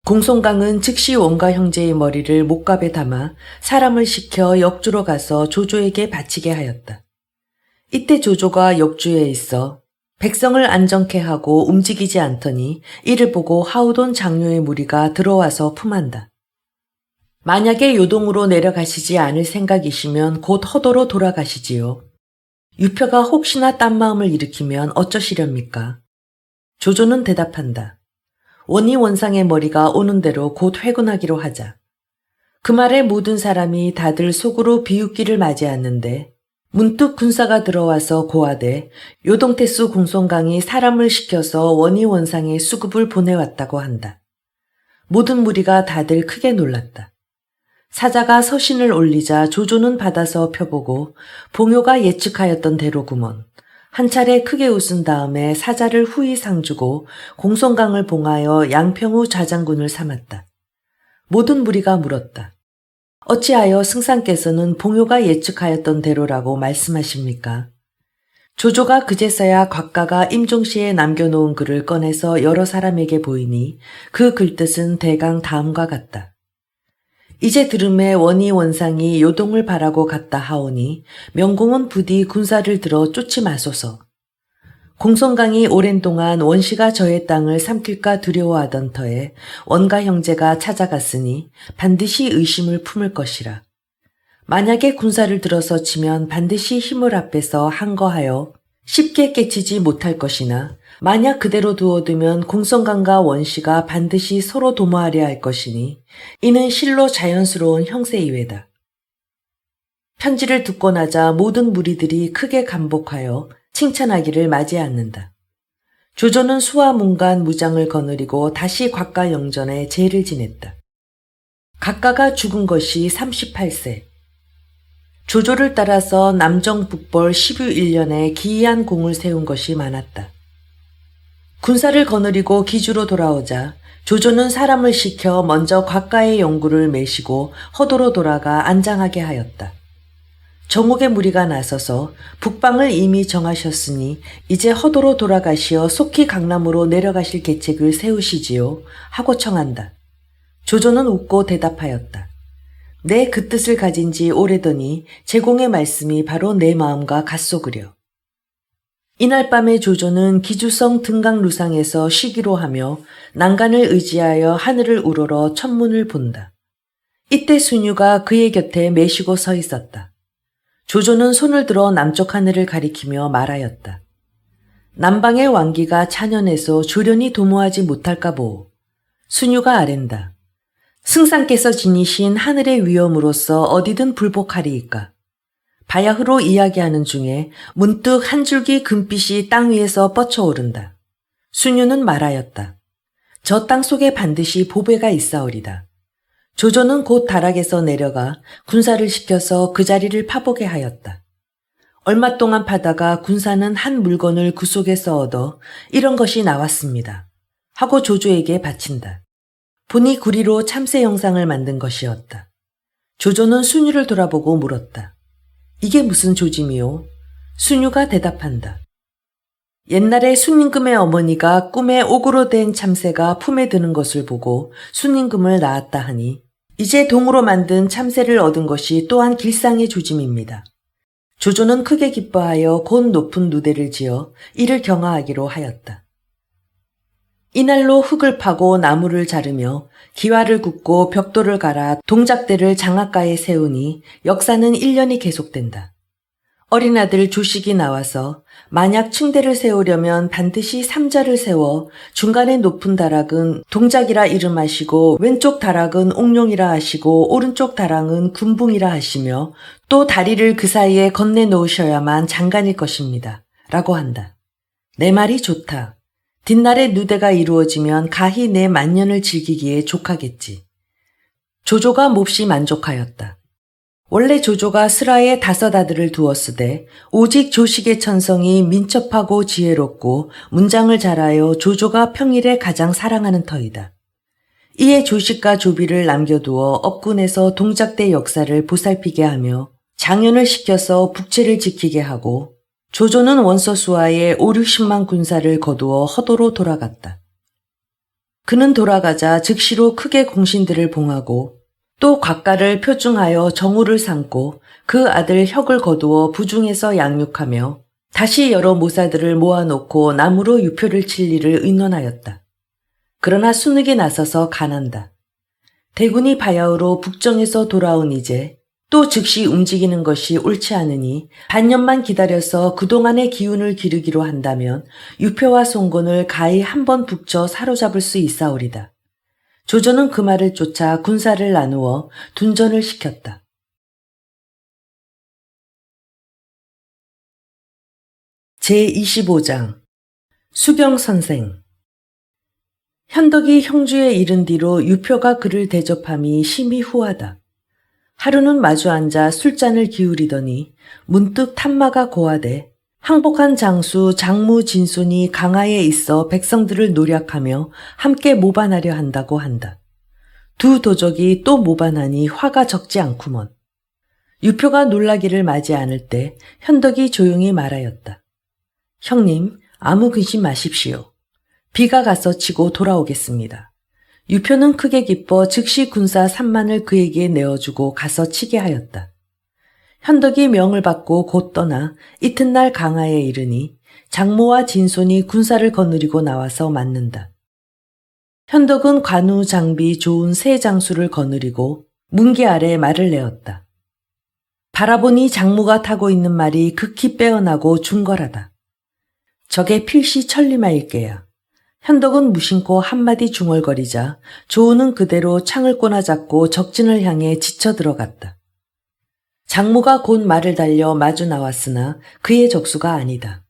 공손강은 즉시 원가 형제의 머리를 목갑에 담아 사람을 시켜 역주로 가서 조조에게 바치게 하였다. 이때 조조가 역주에 있어 백성을 안정케 하고 움직이지 않더니 이를 보고 하우돈 장로의 무리가 들어와서 품한다. 만약에 요동으로 내려가시지 않을 생각이시면 곧 허도로 돌아가시지요. 유표가 혹시나 딴 마음을 일으키면 어쩌시렵니까? 조조는 대답한다. 원희 원상의 머리가 오는 대로 곧 회군하기로 하자. 그 말에 모든 사람이 다들 속으로 비웃기를 맞이하는데 문득 군사가 들어와서 고하되 요동태수 공손강이 사람을 시켜서 원희 원상의 수급을 보내왔다고 한다. 모든 무리가 다들 크게 놀랐다. 사자가 서신을 올리자 조조는 받아서 펴보고 봉효가 예측하였던 대로구먼. 한 차례 크게 웃은 다음에 사자를 후히 상주고 공손강을 봉하여 양평우 좌장군을 삼았다. 모든 무리가 물었다. 어찌하여 승상께서는 봉효가 예측하였던 대로라고 말씀하십니까? 조조가 그제서야 곽가가 임종시에 남겨놓은 글을 꺼내서 여러 사람에게 보이니 그 글뜻은 대강 다음과 같다. 이제 들음에 원희 원상이 요동을 바라고 갔다 하오니 명공은 부디 군사를 들어 쫓지 마소서. 공손강이 오랜 동안 원시가 저의 땅을 삼킬까 두려워하던 터에 원가 형제가 찾아갔으니 반드시 의심을 품을 것이라. 만약에 군사를 들어서 치면 반드시 힘을 앞에서 항거하여 쉽게 깨치지 못할 것이나 만약 그대로 두어두면 공손강과 원시가 반드시 서로 도모하려 할 것이니 이는 실로 자연스러운 형세이외다. 편지를 듣고 나자 모든 무리들이 크게 감복하여 칭찬하기를 맞이 않는다. 조조는 수와 문간 무장을 거느리고 다시 곽가 영전에 제를 지냈다. 곽가가 죽은 것이 38세. 조조를 따라서 남정 북벌 11년에 기이한 공을 세운 것이 많았다. 군사를 거느리고 기주로 돌아오자 조조는 사람을 시켜 먼저 곽가의 영구를 매시고 허도로 돌아가 안장하게 하였다. 정옥의 무리가 나서서 북방을 이미 정하셨으니 이제 허도로 돌아가시어 속히 강남으로 내려가실 계책을 세우시지요 하고 청한다. 조조는 웃고 대답하였다. 내 그 뜻을 가진 지 오래더니 제공의 말씀이 바로 내 마음과 같소그려. 이날 밤에 조조는 기주성 등강루상에서 쉬기로 하며 난간을 의지하여 하늘을 우러러 천문을 본다. 이때 순유가 그의 곁에 매시고 서 있었다. 조조는 손을 들어 남쪽 하늘을 가리키며 말하였다. 남방의 왕기가 찬연해서 조련이 도모하지 못할까 보오. 순유가 아랜다. 승상께서 지니신 하늘의 위엄으로서 어디든 불복하리이까. 바야흐로 이야기하는 중에 문득 한 줄기 금빛이 땅 위에서 뻗쳐오른다. 순유는 말하였다. 저 땅 속에 반드시 보배가 있사오리다. 조조는 곧 다락에서 내려가 군사를 시켜서 그 자리를 파보게 하였다. 얼마 동안 파다가 군사는 한 물건을 그 속에서 얻어 이런 것이 나왔습니다. 하고 조조에게 바친다. 보니 구리로 참새 형상을 만든 것이었다. 조조는 순유를 돌아보고 물었다. 이게 무슨 조짐이오? 순유가 대답한다. 옛날에 순임금의 어머니가 꿈에 옥으로 된 참새가 품에 드는 것을 보고 순임금을 낳았다 하니 이제 동으로 만든 참새를 얻은 것이 또한 길상의 조짐입니다. 조조는 크게 기뻐하여 곧 높은 누대를 지어 이를 경하하기로 하였다. 이날로 흙을 파고 나무를 자르며 기와를 굽고 벽돌을 갈아 동작대를 장악가에 세우니 역사는 1년이 계속된다. 어린 아들 조식이 나와서 만약 층대를 세우려면 반드시 삼자를 세워 중간에 높은 다락은 동작이라 이름하시고 왼쪽 다락은 옥룡이라 하시고 오른쪽 다락은 군붕이라 하시며 또 다리를 그 사이에 건네놓으셔야만 장관일 것입니다. 라고 한다. 내 말이 좋다. 뒷날에 누대가 이루어지면 가히 내 만년을 즐기기에 족하겠지. 조조가 몹시 만족하였다. 원래 조조가 스라에 5 아들을 두었으되 오직 조식의 천성이 민첩하고 지혜롭고 문장을 잘하여 조조가 평일에 가장 사랑하는 터이다. 이에 조식과 조비를 남겨두어 업군에서 동작대 역사를 보살피게 하며 장현을 시켜서 북채를 지키게 하고 조조는 원서수와의 5, 60만 군사를 거두어 허도로 돌아갔다. 그는 돌아가자 즉시로 크게 공신들을 봉하고 또 곽가를 표중하여 정우를 삼고 그 아들 혁을 거두어 부중에서 양육하며 다시 여러 모사들을 모아놓고 남으로 유표를 칠 일을 의논하였다. 그러나 순익이 나서서 간한다. 대군이 바야흐로 북정에서 돌아온 이제 또 즉시 움직이는 것이 옳지 않으니 반년만 기다려서 그동안의 기운을 기르기로 한다면 유표와 송건을 가히 한번 북쳐 사로잡을 수 있사오리다. 조조는 그 말을 쫓아 군사를 나누어 둔전을 시켰다. 제25장 수경선생. 현덕이 형주에 이른 뒤로 유표가 그를 대접함이 심히 후하다. 하루는 마주 앉아 술잔을 기울이더니 문득 탐마가 고하되 항복한 장수 장무 진손이 강하에 있어 백성들을 노략하며 함께 모반하려 한다고 한다. 두 도적이 또 모반하니 화가 적지 않구먼. 유표가 놀라기를 맞이 않을 때 현덕이 조용히 말하였다. 형님, 아무 근심 마십시오. 비가 가서 치고 돌아오겠습니다. 유표는 크게 기뻐 즉시 군사 3만을 그에게 내어주고 가서 치게 하였다. 현덕이 명을 받고 곧 떠나 이튿날 강하에 이르니 장모와 진손이 군사를 거느리고 나와서 맞는다. 현덕은 관우 장비 좋은 세 장수를 거느리고 문기 아래 말을 내었다. 바라보니 장모가 타고 있는 말이 극히 빼어나고 중걸하다. 저게 필시 천리마일게야. 현덕은 무심코 한마디 중얼거리자 조우는 그대로 창을 꼬나 잡고 적진을 향해 지쳐 들어갔다. 장모가 곧 말을 달려 마주 나왔으나 그의 적수가 아니다.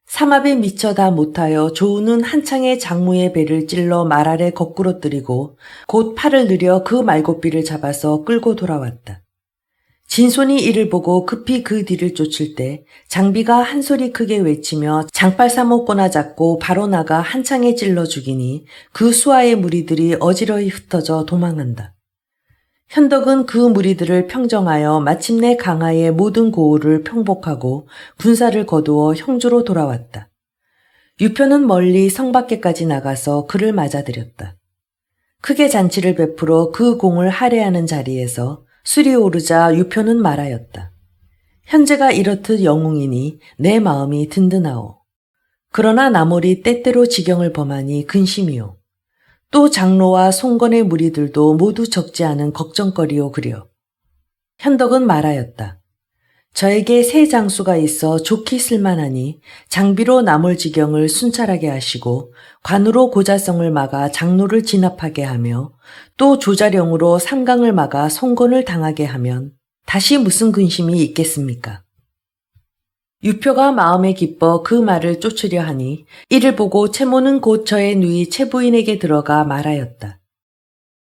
삼합에 미쳐 다 못하여 조우는 한창에 장모의 배를 찔러 말 아래 거꾸로 뜨리고 곧 팔을 느려 그 말고삐를 잡아서 끌고 돌아왔다. 진손이 이를 보고 급히 그 뒤를 쫓을 때 장비가 한 소리 크게 외치며 장팔 사목 꼬나 잡고 바로 나가 한창에 찔러 죽이니 그 수하의 무리들이 어지러이 흩어져 도망한다. 현덕은 그 무리들을 평정하여 마침내 강하의 모든 고을을 평복하고 군사를 거두어 형주로 돌아왔다. 유표는 멀리 성 밖에까지 나가서 그를 맞아들였다. 크게 잔치를 베풀어 그 공을 할애하는 자리에서 술이 오르자 유표는 말하였다. 현재가 이렇듯 영웅이니 내 마음이 든든하오. 그러나 나몰이 때때로 지경을 범하니 근심이오. 또 장로와 송건의 무리들도 모두 적지 않은 걱정거리오 그려. 현덕은 말하였다. 저에게 세 장수가 있어 좋게 쓸만하니 장비로 나몰지경을 순찰하게 하시고 관으로 고자성을 막아 장로를 진압하게 하며 또 조자령으로 삼강을 막아 송건을 당하게 하면 다시 무슨 근심이 있겠습니까? 유표가 마음에 기뻐 그 말을 쫓으려 하니 이를 보고 채모는 곧 저의 누이 채부인에게 들어가 말하였다.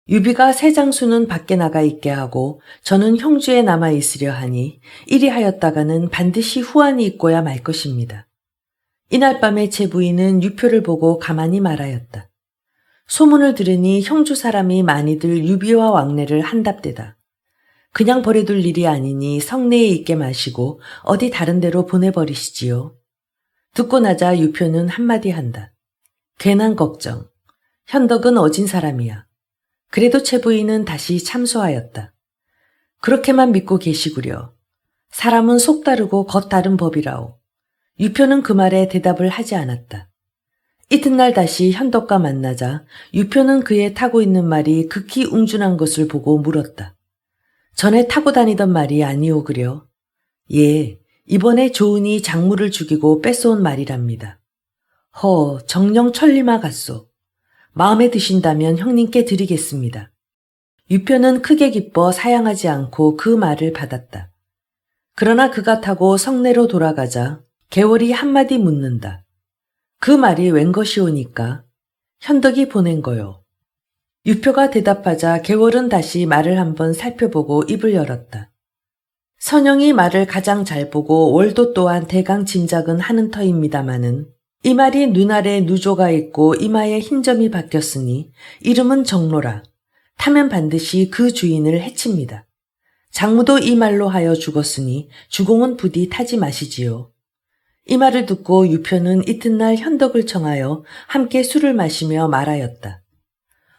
유비가 세 장수는 밖에 나가 있게 하고 저는 형주에 남아 있으려 하니 이리 하였다가는 반드시 후환이 있고야 말 것입니다. 이날 밤에 제 부인은 유표를 보고 가만히 말하였다. 소문을 들으니 형주 사람이 많이들 유비와 왕래를 한답대다. 그냥 버려둘 일이 아니니 성내에 있게 마시고 어디 다른 데로 보내버리시지요. 듣고 나자 유표는 한마디 한다. 괜한 걱정. 현덕은 어진 사람이야. 그래도 채 부인은 다시 참소하였다. 그렇게만 믿고 계시구려. 사람은 속 다르고 겉 다른 법이라오. 유표는 그 말에 대답을 하지 않았다. 이튿날 다시 현덕과 만나자 유표는 그의 타고 있는 말이 극히 웅준한 것을 보고 물었다. 전에 타고 다니던 말이 아니오 그려. 예, 이번에 조은이 장무를 죽이고 뺏어온 말이랍니다. 허, 정령 천리마 같소. 마음에 드신다면 형님께 드리겠습니다. 유표는 크게 기뻐 사양하지 않고 그 말을 받았다. 그러나 그가 타고 성내로 돌아가자 개월이 한마디 묻는다. 그 말이 웬 것이오니까 현덕이 보낸 거요. 유표가 대답하자 개월은 다시 말을 한번 살펴보고 입을 열었다. 선영이 말을 가장 잘 보고 월도 또한 대강 짐작은 하는 터입니다마는 이 말이 눈 아래 누조가 있고 이마에 흰점이 박혔으니 이름은 정로라. 타면 반드시 그 주인을 해칩니다. 장무도 이 말로 하여 죽었으니 주공은 부디 타지 마시지요. 이 말을 듣고 유표는 이튿날 현덕을 청하여 함께 술을 마시며 말하였다.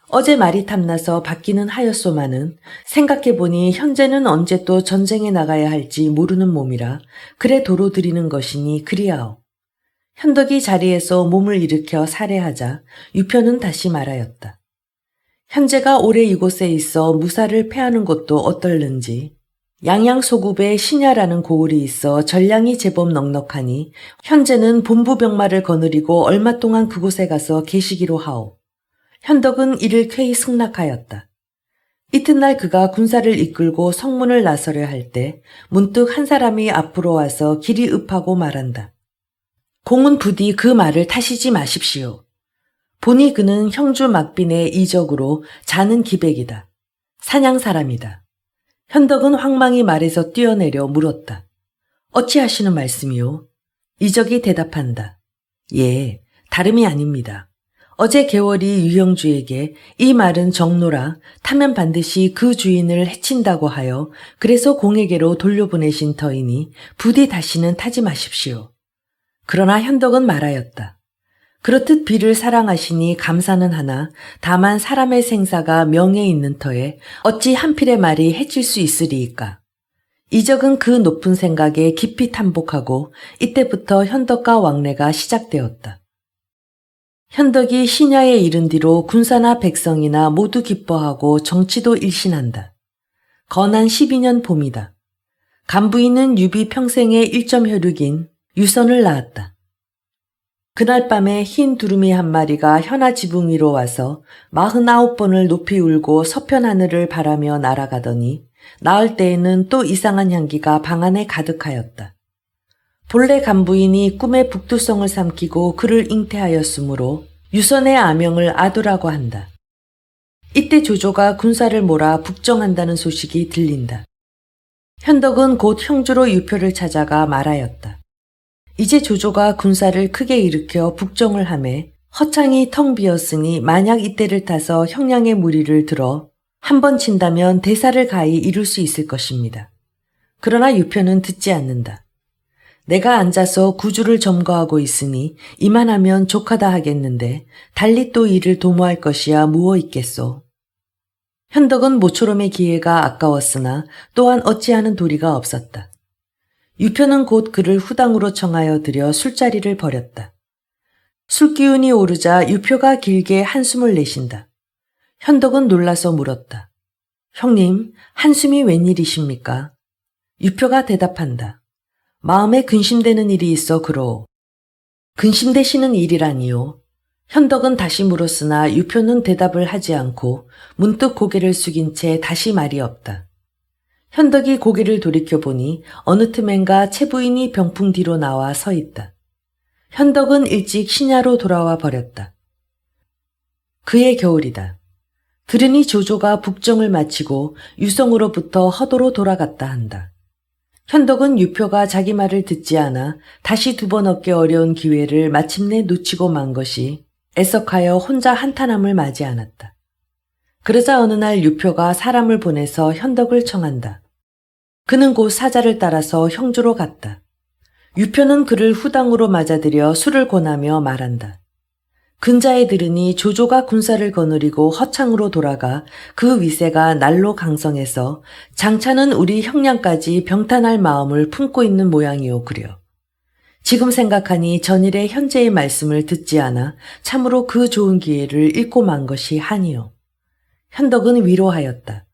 어제 말이 탐나서 받기는 하였소마는 생각해보니 현재는 언제 또 전쟁에 나가야 할지 모르는 몸이라 그래 도로 드리는 것이니 그리하오. 현덕이 자리에서 몸을 일으켜 살해하자 유표는 다시 말하였다. 현재가 오래 이곳에 있어 무사를 패하는 것도 어떨는지 양양소급에 신야라는 고을이 있어 전량이 제법 넉넉하니 현재는 본부병마를 거느리고 얼마 동안 그곳에 가서 계시기로 하오. 현덕은 이를 쾌히 승낙하였다. 이튿날 그가 군사를 이끌고 성문을 나서려 할 때 문득 한 사람이 앞으로 와서 길이 읍하고 말한다. 공은 부디 그 말을 타시지 마십시오. 보니 그는 형주 막빈의 이적으로 자는 기백이다. 사냥 사람이다. 현덕은 황망히 말에서 뛰어내려 물었다. 어찌하시는 말씀이요? 이적이 대답한다. 예, 다름이 아닙니다. 어제 개월이 유형주에게 이 말은 정노라 타면 반드시 그 주인을 해친다고 하여 그래서 공에게로 돌려보내신 터이니 부디 다시는 타지 마십시오. 그러나 현덕은 말하였다. 그렇듯 비를 사랑하시니 감사는 하나 다만 사람의 생사가 명에 있는 터에 어찌 한필의 말이 해칠 수 있으리이까. 이적은 그 높은 생각에 깊이 탐복하고 이때부터 현덕과 왕래가 시작되었다. 현덕이 신야에 이른 뒤로 군사나 백성이나 모두 기뻐하고 정치도 일신한다. 건한 12년 봄이다. 간부인은 유비 평생의 일점혈육인 유선을 낳았다. 그날 밤에 흰 두루미 한 마리가 현아 지붕 위로 와서 49번을 높이 울고 서편 하늘을 바라며 날아가더니 나을 때에는 또 이상한 향기가 방 안에 가득하였다. 본래 간부인이 꿈에 북두성을 삼키고 그를 잉태하였으므로 유선의 아명을 아두라고 한다. 이때 조조가 군사를 몰아 북정한다는 소식이 들린다. 현덕은 곧 형주로 유표를 찾아가 말하였다. 이제 조조가 군사를 크게 일으켜 북정을 하매 허창이 텅 비었으니 만약 이때를 타서 형량의 무리를 들어 한 번 친다면 대사를 가히 이룰 수 있을 것입니다. 그러나 유표는 듣지 않는다. 내가 앉아서 구주를 점거하고 있으니 이만하면 족하다 하겠는데 달리 또 이를 도모할 것이야 무어 있겠소. 현덕은 모처럼의 기회가 아까웠으나 또한 어찌하는 도리가 없었다. 유표는 곧 그를 후당으로 청하여 들여 술자리를 벌였다. 술기운이 오르자 유표가 길게 한숨을 내쉰다. 현덕은 놀라서 물었다. 형님, 한숨이 웬일이십니까? 유표가 대답한다. 마음에 근심되는 일이 있어 그러오. 근심되시는 일이라니요. 현덕은 다시 물었으나 유표는 대답을 하지 않고 문득 고개를 숙인 채 다시 말이 없다. 현덕이 고개를 돌이켜보니 어느 틈엔가 채부인이 병풍 뒤로 나와 서 있다. 현덕은 일찍 신야로 돌아와 버렸다. 그해 겨울이다. 들으니 조조가 북정을 마치고 유성으로부터 허도로 돌아갔다 한다. 현덕은 유표가 자기 말을 듣지 않아 다시 두 번 얻기 어려운 기회를 마침내 놓치고 만 것이 애석하여 혼자 한탄함을 맞이 않았다. 그러자 어느 날 유표가 사람을 보내서 현덕을 청한다. 그는 곧 사자를 따라서 형주로 갔다. 유표는 그를 후당으로 맞아들여 술을 권하며 말한다. 근자에 들으니 조조가 군사를 거느리고 허창으로 돌아가 그 위세가 날로 강성해서 장차는 우리 형량까지 병탄할 마음을 품고 있는 모양이오 그려. 지금 생각하니 전일의 현재의 말씀을 듣지 않아 참으로 그 좋은 기회를 잃고 만 것이 한이요. 현덕은 위로하였다.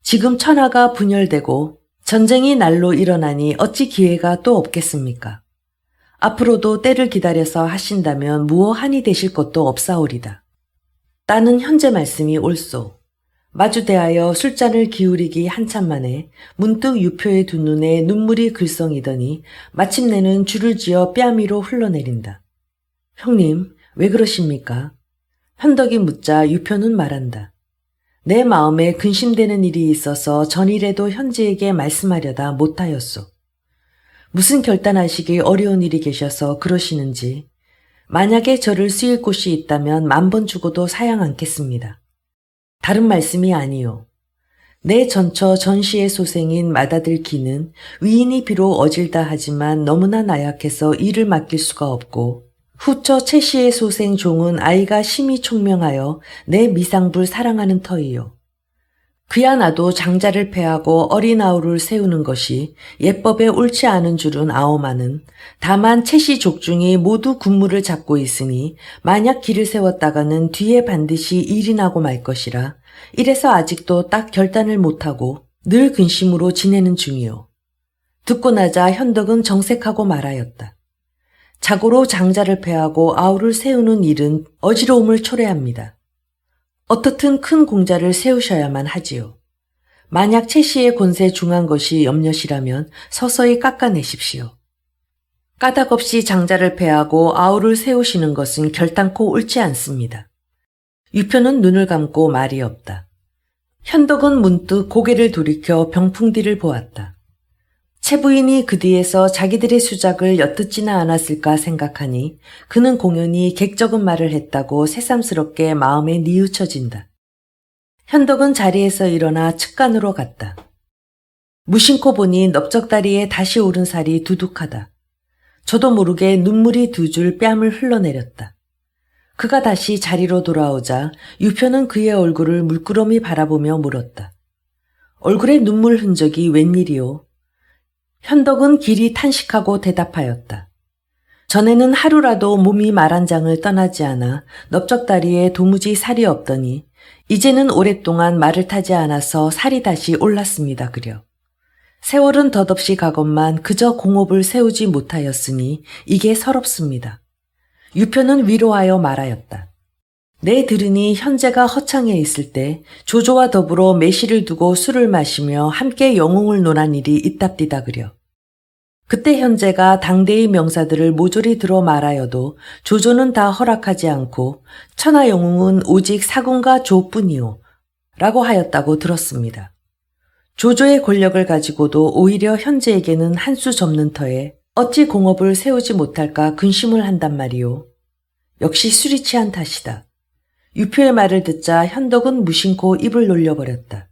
지금 천하가 분열되고 전쟁이 날로 일어나니 어찌 기회가 또 없겠습니까? 앞으로도 때를 기다려서 하신다면 무어 한이 되실 것도 없사오리다. 따는 현재 말씀이 옳소. 마주 대하여 술잔을 기울이기 한참 만에 문득 유표의 두 눈에 눈물이 글썽이더니 마침내는 줄을 지어 뺨위로 흘러내린다. 형님, 왜 그러십니까? 현덕이 묻자 유표는 말한다. 내 마음에 근심되는 일이 있어서 전일에도 현지에게 말씀하려다 못하였소. 무슨 결단하시기 어려운 일이 계셔서 그러시는지 만약에 저를 쓰일 곳이 있다면 10,000번 주고도 사양 않겠습니다. 다른 말씀이 아니요. 내 전처 전시의 소생인 맏아들 기는 위인이 비록 어질다 하지만 너무나 나약해서 일을 맡길 수가 없고, 후처 채씨의 소생 종은 아이가 심히 총명하여 내 미상불 사랑하는 터이요. 그야 나도 장자를 패하고 어린 아우를 세우는 것이 예법에 옳지 않은 줄은 아오마는, 다만 채씨 족중이 모두 군무를 잡고 있으니 만약 길을 세웠다가는 뒤에 반드시 일이 나고 말 것이라, 이래서 아직도 딱 결단을 못하고 늘 근심으로 지내는 중이요. 듣고 나자 현덕은 정색하고 말하였다. 자고로 장자를 패하고 아우를 세우는 일은 어지러움을 초래합니다. 어떻든 큰 공자를 세우셔야만 하지요. 만약 채씨의 권세 중한 것이 염려시라면 서서히 깎아내십시오. 까닭없이 장자를 패하고 아우를 세우시는 것은 결단코 옳지 않습니다. 유표는 눈을 감고 말이 없다. 현덕은 문득 고개를 돌이켜 병풍디를 보았다. 채 부인이 그 뒤에서 자기들의 수작을 엿듣지는 않았을까 생각하니 그는 공연히 객적은 말을 했다고 새삼스럽게 마음에 뉘우쳐진다. 현덕은 자리에서 일어나 측간으로 갔다. 무심코 보니 넓적다리에 다시 오른 살이 두둑하다. 저도 모르게 눈물이 두 줄 뺨을 흘러내렸다. 그가 다시 자리로 돌아오자 유표는 그의 얼굴을 물끄러미 바라보며 물었다. 얼굴에 눈물 흔적이 웬일이오? 현덕은 길이 탄식하고 대답하였다. 전에는 하루라도 몸이 말한장을 떠나지 않아 넓적다리에 도무지 살이 없더니 이제는 오랫동안 말을 타지 않아서 살이 다시 올랐습니다 그려. 세월은 덧없이 가건만 그저 공업을 세우지 못하였으니 이게 서럽습니다. 유표는 위로하여 말하였다. 내 들으니 현재가 허창에 있을 때 조조와 더불어 매시를 두고 술을 마시며 함께 영웅을 논한 일이 있답디다 그려. 그때 현재가 당대의 명사들을 모조리 들어 말하여도 조조는 다 허락하지 않고 천하 영웅은 오직 사군과 조뿐이오 라고 하였다고 들었습니다. 조조의 권력을 가지고도 오히려 현재에게는 한 수 접는 터에 어찌 공업을 세우지 못할까 근심을 한단 말이오. 역시 술이 취한 탓이다. 유표의 말을 듣자 현덕은 무심코 입을 놀려버렸다.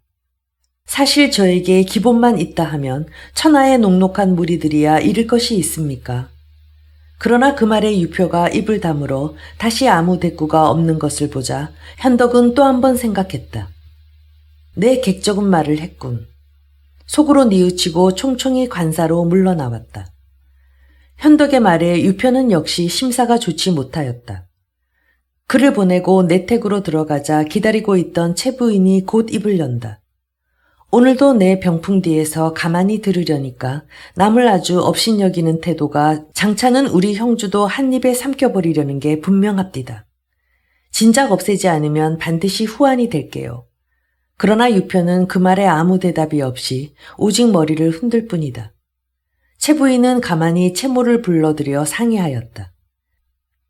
사실 저에게 기본만 있다 하면 천하의 녹록한 무리들이야 잃을 것이 있습니까? 그러나 그 말에 유표가 입을 다물어 다시 아무 대꾸가 없는 것을 보자 현덕은 또 한 번 생각했다. 내 객적은 말을 했군. 속으로 뉘우치고 총총히 관사로 물러나왔다. 현덕의 말에 유표는 역시 심사가 좋지 못하였다. 그를 보내고 내택으로 들어가자 기다리고 있던 채 부인이 곧 입을 연다. 오늘도 내 병풍 뒤에서 가만히 들으려니까 남을 아주 업신여기는 태도가 장차는 우리 형주도 한 입에 삼켜버리려는 게 분명합디다. 진작 없애지 않으면 반드시 후환이 될게요. 그러나 유표는 그 말에 아무 대답이 없이 오직 머리를 흔들 뿐이다. 채 부인은 가만히 채모를 불러들여 상의하였다.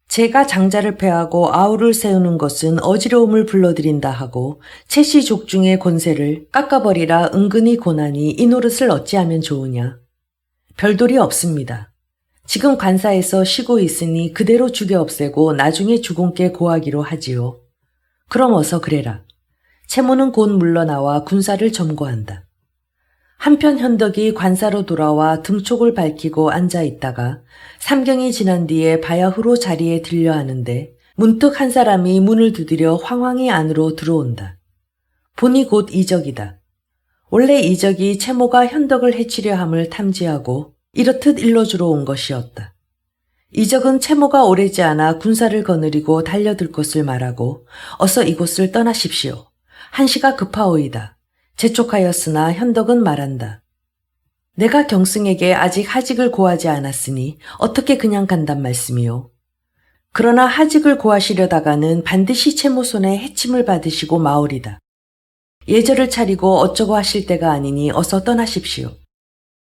제가 장자를 패하고 아우를 세우는 것은 어지러움을 불러들인다 하고 채씨 족중의 권세를 깎아버리라 은근히 고나니 이 노릇을 어찌하면 좋으냐. 별도리 없습니다. 지금 관사에서 쉬고 있으니 그대로 죽여 없애고 나중에 주공께 고하기로 하지요. 그럼 어서 그래라. 채모는 곧 물러나와 군사를 점거한다. 한편 현덕이 관사로 돌아와 등촉을 밝히고 앉아 있다가 삼경이 지난 뒤에 바야흐로 자리에 들려 하는데 문득 한 사람이 문을 두드려 황황히 안으로 들어온다. 보니 곧 이적이다. 원래 이적이 채모가 현덕을 해치려 함을 탐지하고 이렇듯 일러주러 온 것이었다. 이적은 채모가 오래지 않아 군사를 거느리고 달려들 것을 말하고 어서 이곳을 떠나십시오. 한시가 급하오이다. 재촉하였으나 현덕은 말한다. 내가 경승에게 아직 하직을 고하지 않았으니 어떻게 그냥 간단 말씀이요. 그러나 하직을 고하시려다가는 반드시 채모 손에 해침을 받으시고 마오리다. 예절을 차리고 어쩌고 하실 때가 아니니 어서 떠나십시오.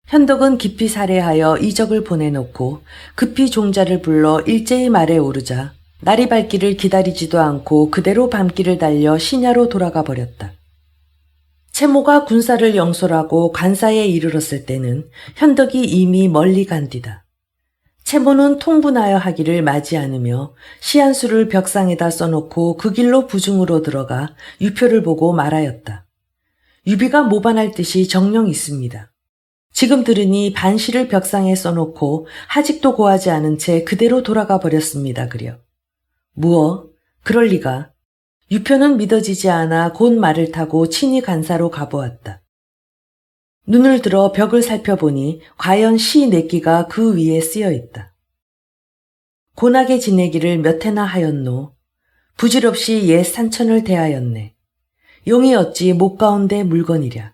현덕은 깊이 살해하여 이적을 보내놓고 급히 종자를 불러 일제히 말에 오르자 날이 밝기를 기다리지도 않고 그대로 밤길을 달려 신야로 돌아가 버렸다. 채모가 군사를 영솔하고 관사에 이르렀을 때는 현덕이 이미 멀리 간 뒤다. 채모는 통분하여 하기를 마지 않으며 시한수를 벽상에다 써놓고 그 길로 부중으로 들어가 유표를 보고 말하였다. 유비가 모반할 듯이 정령 있습니다. 지금 들으니 반시를 벽상에 써놓고 하직도 고하지 않은 채 그대로 돌아가 버렸습니다. 그려. 무어? 그럴 리가. 유표는 믿어지지 않아 곧 말을 타고 친히 간사로 가보았다. 눈을 들어 벽을 살펴보니 과연 시 네기가 그 위에 쓰여 있다. 고나게 지내기를 몇 해나 하였노. 부질없이 옛 산천을 대하였네. 용이 어찌 목 가운데 물건이랴.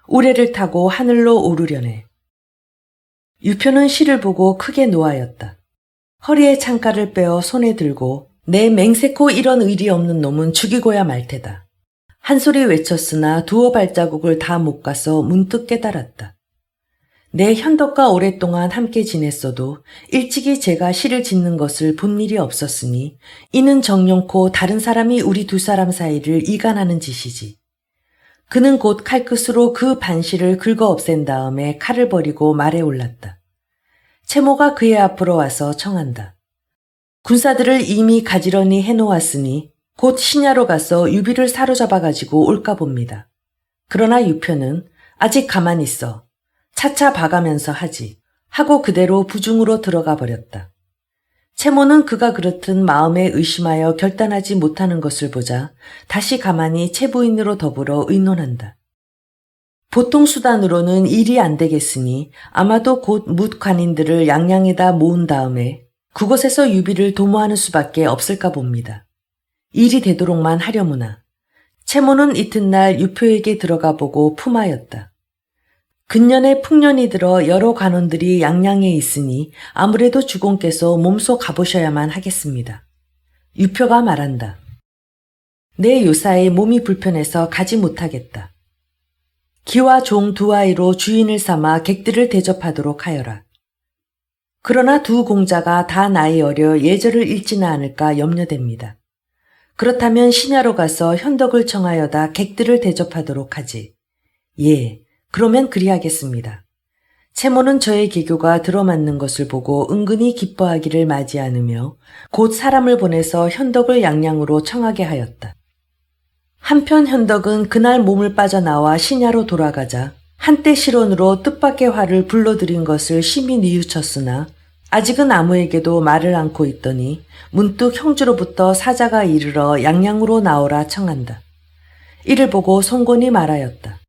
우레를 타고 하늘로 오르려네. 유표는 시를 보고 크게 노하였다. 허리에 창가를 빼어 손에 들고 내 맹세코 이런 의리 없는 놈은 죽이고야 말 테다. 한 소리 외쳤으나 두어 발자국을 다 못 가서 문득 깨달았다. 내 현덕과 오랫동안 함께 지냈어도 일찍이 제가 시를 짓는 것을 본 일이 없었으니 이는 정령코 다른 사람이 우리 두 사람 사이를 이간하는 짓이지. 그는 곧 칼끝으로 그 반시를 긁어 없앤 다음에 칼을 버리고 말에 올랐다. 채모가 그의 앞으로 와서 청한다. 군사들을 이미 가지런히 해놓았으니 곧 신야로 가서 유비를 사로잡아가지고 올까 봅니다. 그러나 유표는 아직 가만히 있어. 차차 봐가면서 하지. 하고 그대로 부중으로 들어가 버렸다. 채모는 그가 그렇듯 마음에 의심하여 결단하지 못하는 것을 보자 다시 가만히 채부인으로 더불어 의논한다. 보통 수단으로는 일이 안 되겠으니 아마도 곧 뭇관인들을 양양에다 모은 다음에 그곳에서 유비를 도모하는 수밖에 없을까 봅니다. 일이 되도록만 하려무나. 채모는 이튿날 유표에게 들어가 보고 품하였다. 근년에 풍년이 들어 여러 관원들이 양양에 있으니 아무래도 주공께서 몸소 가보셔야만 하겠습니다. 유표가 말한다. 내 요사에 몸이 불편해서 가지 못하겠다. 기와 종 두 아이로 주인을 삼아 객들을 대접하도록 하여라. 그러나 두 공자가 다 나이 어려 예절을 잃지는 않을까 염려됩니다. 그렇다면 신야로 가서 현덕을 청하여다 객들을 대접하도록 하지. 예. 그러면 그리하겠습니다. 채모는 저의 개교가 들어맞는 것을 보고 은근히 기뻐하기를 마지 않으며 곧 사람을 보내서 현덕을 양양으로 청하게 하였다. 한편 현덕은 그날 몸을 빠져나와 신야로 돌아가자 한때 실언으로 뜻밖의 화를 불러들인 것을 심히 뉘우쳤으나 아직은 아무에게도 말을 않고 있더니 문득 형주로부터 사자가 이르러 양양으로 나오라 청한다. 이를 보고 송곤이 말하였다.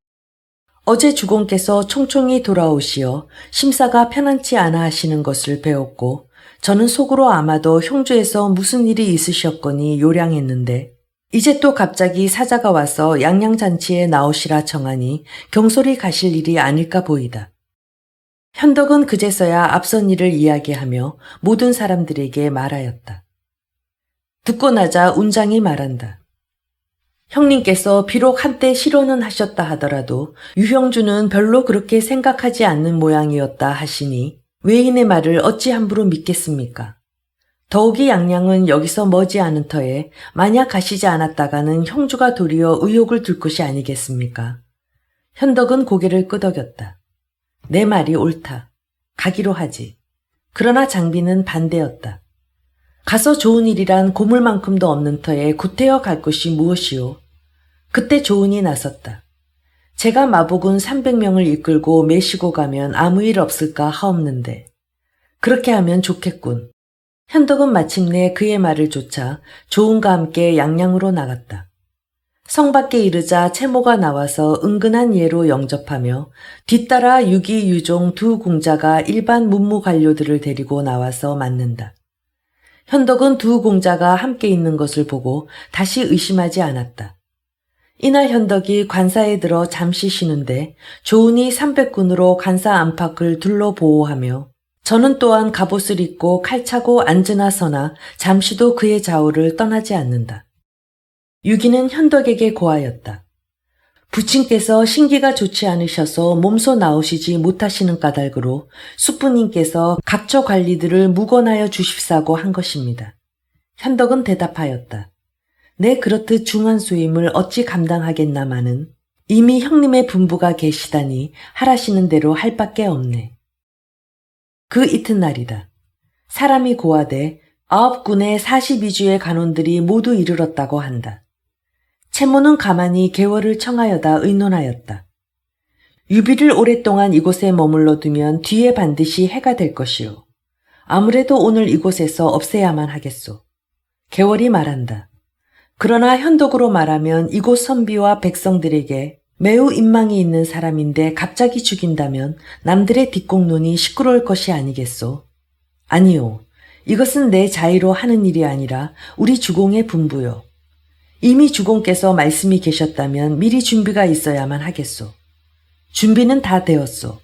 어제 주공께서 총총히 돌아오시어 심사가 편안치 않아 하시는 것을 배웠고 저는 속으로 아마도 형주에서 무슨 일이 있으셨거니 요량했는데 이제 또 갑자기 사자가 와서 양양잔치에 나오시라 청하니 경솔히 가실 일이 아닐까 보이다. 현덕은 그제서야 앞선 일을 이야기하며 모든 사람들에게 말하였다. 듣고 나자 운장이 말한다. 형님께서 비록 한때 실언은 하셨다 하더라도 유형주는 별로 그렇게 생각하지 않는 모양이었다 하시니 외인의 말을 어찌 함부로 믿겠습니까? 더욱이 양양은 여기서 머지 않은 터에 만약 가시지 않았다가는 형주가 도리어 의욕을 둘 것이 아니겠습니까? 현덕은 고개를 끄덕였다. 내 말이 옳다. 가기로 하지. 그러나 장비는 반대였다. 가서 좋은 일이란 고물만큼도 없는 터에 구태여 갈 것이 무엇이오? 그때 조은이 나섰다. 제가 마복은 300명을 이끌고 매시고 가면 아무 일 없을까 하옵는데 그렇게 하면 좋겠군. 현덕은 마침내 그의 말을 좇아 조은과 함께 양양으로 나갔다. 성 밖에 이르자 채모가 나와서 은근한 예로 영접하며 뒤따라 유기 유종 두 공자가 일반 문무관료들을 데리고 나와서 맞는다. 현덕은 두 공자가 함께 있는 것을 보고 다시 의심하지 않았다. 이날 현덕이 관사에 들어 잠시 쉬는데 조은이 300군으로 관사 안팎을 둘러 보호하며 저는 또한 갑옷을 입고 칼차고 앉으나 서나 잠시도 그의 좌우를 떠나지 않는다. 유기는 현덕에게 고하였다. 부친께서 신기가 좋지 않으셔서 몸소 나오시지 못하시는 까닭으로 숙부님께서 각처 관리들을 묵원하여 주십사고 한 것입니다. 현덕은 대답하였다. 내 그렇듯 중한 수임을 어찌 감당하겠나마는 이미 형님의 분부가 계시다니 하라시는 대로 할 밖에 없네. 그 이튿날이다. 사람이 고하되 9군의 42주의 간원들이 모두 이르렀다고 한다. 채모는 가만히 개월을 청하여다 의논하였다. 유비를 오랫동안 이곳에 머물러 두면 뒤에 반드시 해가 될 것이요. 아무래도 오늘 이곳에서 없애야만 하겠소. 개월이 말한다. 그러나 현덕으로 말하면 이곳 선비와 백성들에게 매우 인망이 있는 사람인데 갑자기 죽인다면 남들의 뒷공론이 시끄러울 것이 아니겠소? 아니요. 이것은 내 자의로 하는 일이 아니라 우리 주공의 분부요. 이미 주공께서 말씀이 계셨다면 미리 준비가 있어야만 하겠소. 준비는 다 되었소.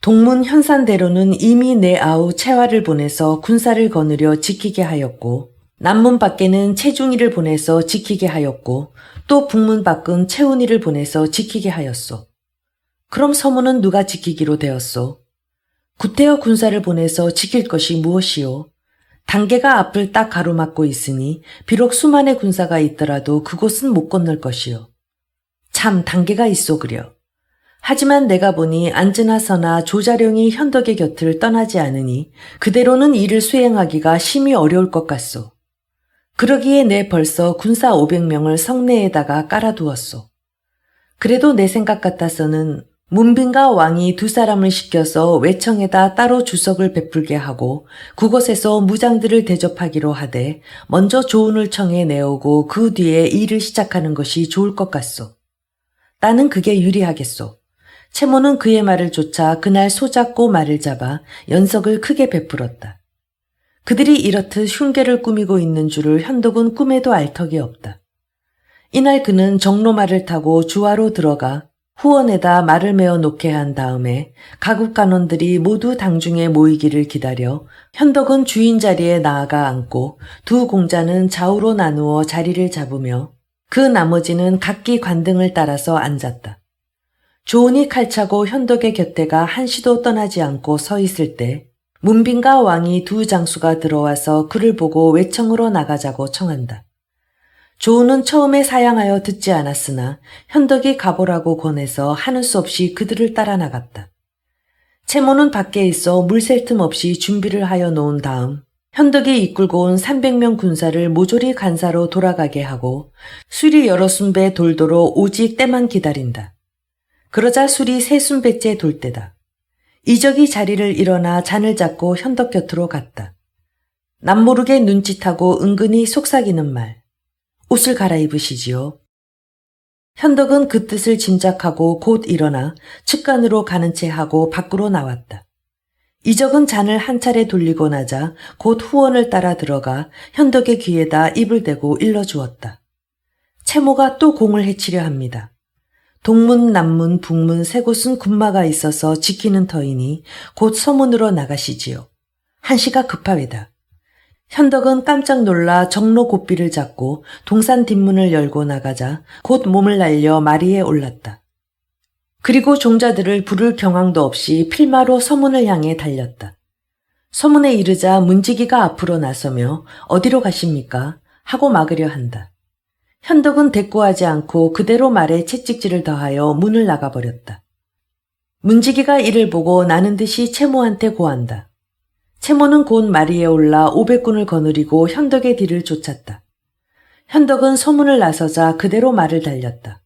동문 현산대로는 이미 내 아우 채화를 보내서 군사를 거느려 지키게 하였고, 남문 밖에는 채중이를 보내서 지키게 하였고, 또 북문 밖은 채운이를 보내서 지키게 하였소. 그럼 서문은 누가 지키기로 되었소? 구태여 군사를 보내서 지킬 것이 무엇이요? 단계가 앞을 딱 가로막고 있으니 비록 수만의 군사가 있더라도 그곳은 못 건널 것이요. 참 단계가 있어 그려. 하지만 내가 보니 안즈나 서나 조자룡이 현덕의 곁을 떠나지 않으니 그대로는 이를 수행하기가 심히 어려울 것 같소. 그러기에 내 벌써 군사 500명을 성내에다가 깔아두었소. 그래도 내 생각 같아서는 문빈과 왕이 두 사람을 시켜서 외청에다 따로 주석을 베풀게 하고 그곳에서 무장들을 대접하기로 하되 먼저 조운을 청해 내오고 그 뒤에 일을 시작하는 것이 좋을 것 같소. 나는 그게 유리하겠소. 채모는 그의 말을 좇아 그날 소잡고 말을 잡아 연석을 크게 베풀었다. 그들이 이렇듯 흉계를 꾸미고 있는 줄을 현덕은 꿈에도 알 턱이 없다. 이날 그는 정로말을 타고 주화로 들어가 후원에다 말을 메어 놓게 한 다음에 가국 간원들이 모두 당중에 모이기를 기다려 현덕은 주인 자리에 나아가 앉고 두 공자는 좌우로 나누어 자리를 잡으며 그 나머지는 각기 관등을 따라서 앉았다. 조은이 칼차고 현덕의 곁에가 한시도 떠나지 않고 서 있을 때 문빈과 왕이 두 장수가 들어와서 그를 보고 외청으로 나가자고 청한다. 조은은 처음에 사양하여 듣지 않았으나 현덕이 가보라고 권해서 하는 수 없이 그들을 따라 나갔다. 채모는 밖에 있어 물샐 틈 없이 준비를 하여 놓은 다음 현덕이 이끌고 온 300명 군사를 모조리 간사로 돌아가게 하고 술이 여러 순배 돌도록 오직 때만 기다린다. 그러자 술이 세 순배째 돌 때다. 이적이 자리를 일어나 잔을 잡고 현덕 곁으로 갔다. 남모르게 눈짓하고 은근히 속삭이는 말. 옷을 갈아입으시지요. 현덕은 그 뜻을 짐작하고 곧 일어나 측간으로 가는 채 하고 밖으로 나왔다. 이적은 잔을 한 차례 돌리고 나자 곧 후원을 따라 들어가 현덕의 귀에다 입을 대고 일러주었다. 채모가 또 공을 해치려 합니다. 동문, 남문, 북문 세 곳은 군마가 있어서 지키는 터이니 곧 서문으로 나가시지요. 한시가 급하외다. 현덕은 깜짝 놀라 정로 고삐를 잡고 동산 뒷문을 열고 나가자 곧 몸을 날려 마리에 올랐다. 그리고 종자들을 부를 경황도 없이 필마로 서문을 향해 달렸다. 서문에 이르자 문지기가 앞으로 나서며 어디로 가십니까? 하고 막으려 한다. 현덕은 대꾸하지 않고 그대로 말에 채찍질을 더하여 문을 나가버렸다. 문지기가 이를 보고 나는 듯이 채모한테 고한다. 채모는 곧 마리에 올라 500군을 거느리고 현덕의 뒤를 쫓았다. 현덕은 서문을 나서자 그대로 말을 달렸다.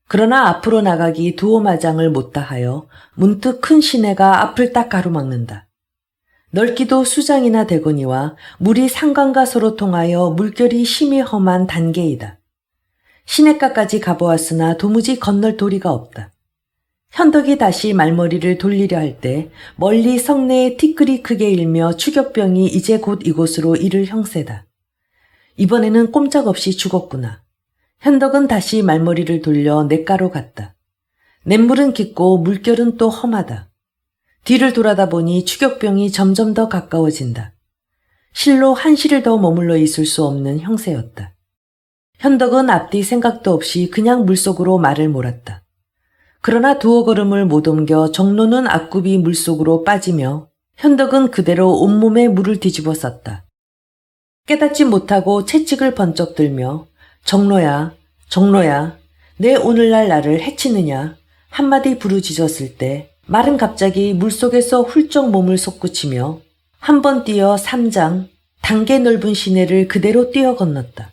그러나 앞으로 나가기 두오마장을 못다하여 문득 큰 시내가 앞을 딱 가로막는다. 넓기도 수장이나 되거니와 물이 산강과 서로 통하여 물결이 심히 험한 단계이다. 시냇가까지 가보았으나 도무지 건널 도리가 없다. 현덕이 다시 말머리를 돌리려 할 때 멀리 성내에 티끌이 크게 일며 추격병이 이제 곧 이곳으로 이를 형세다. 이번에는 꼼짝없이 죽었구나. 현덕은 다시 말머리를 돌려 냇가로 갔다. 냇물은 깊고 물결은 또 험하다. 뒤를 돌아다 보니 추격병이 점점 더 가까워진다. 실로 한시를 더 머물러 있을 수 없는 형세였다. 현덕은 앞뒤 생각도 없이 그냥 물속으로 말을 몰았다. 그러나 두어 걸음을 못 옮겨 정로는 앞굽이 물속으로 빠지며 현덕은 그대로 온몸에 물을 뒤집어 썼다. 깨닫지 못하고 채찍을 번쩍 들며 정로야, 정로야, 내 오늘날 나를 해치느냐 한마디 부르짖었을 때 말은 갑자기 물속에서 훌쩍 몸을 솟구치며 한 번 뛰어 3장, 단계 넓은 시내를 그대로 뛰어 건넜다.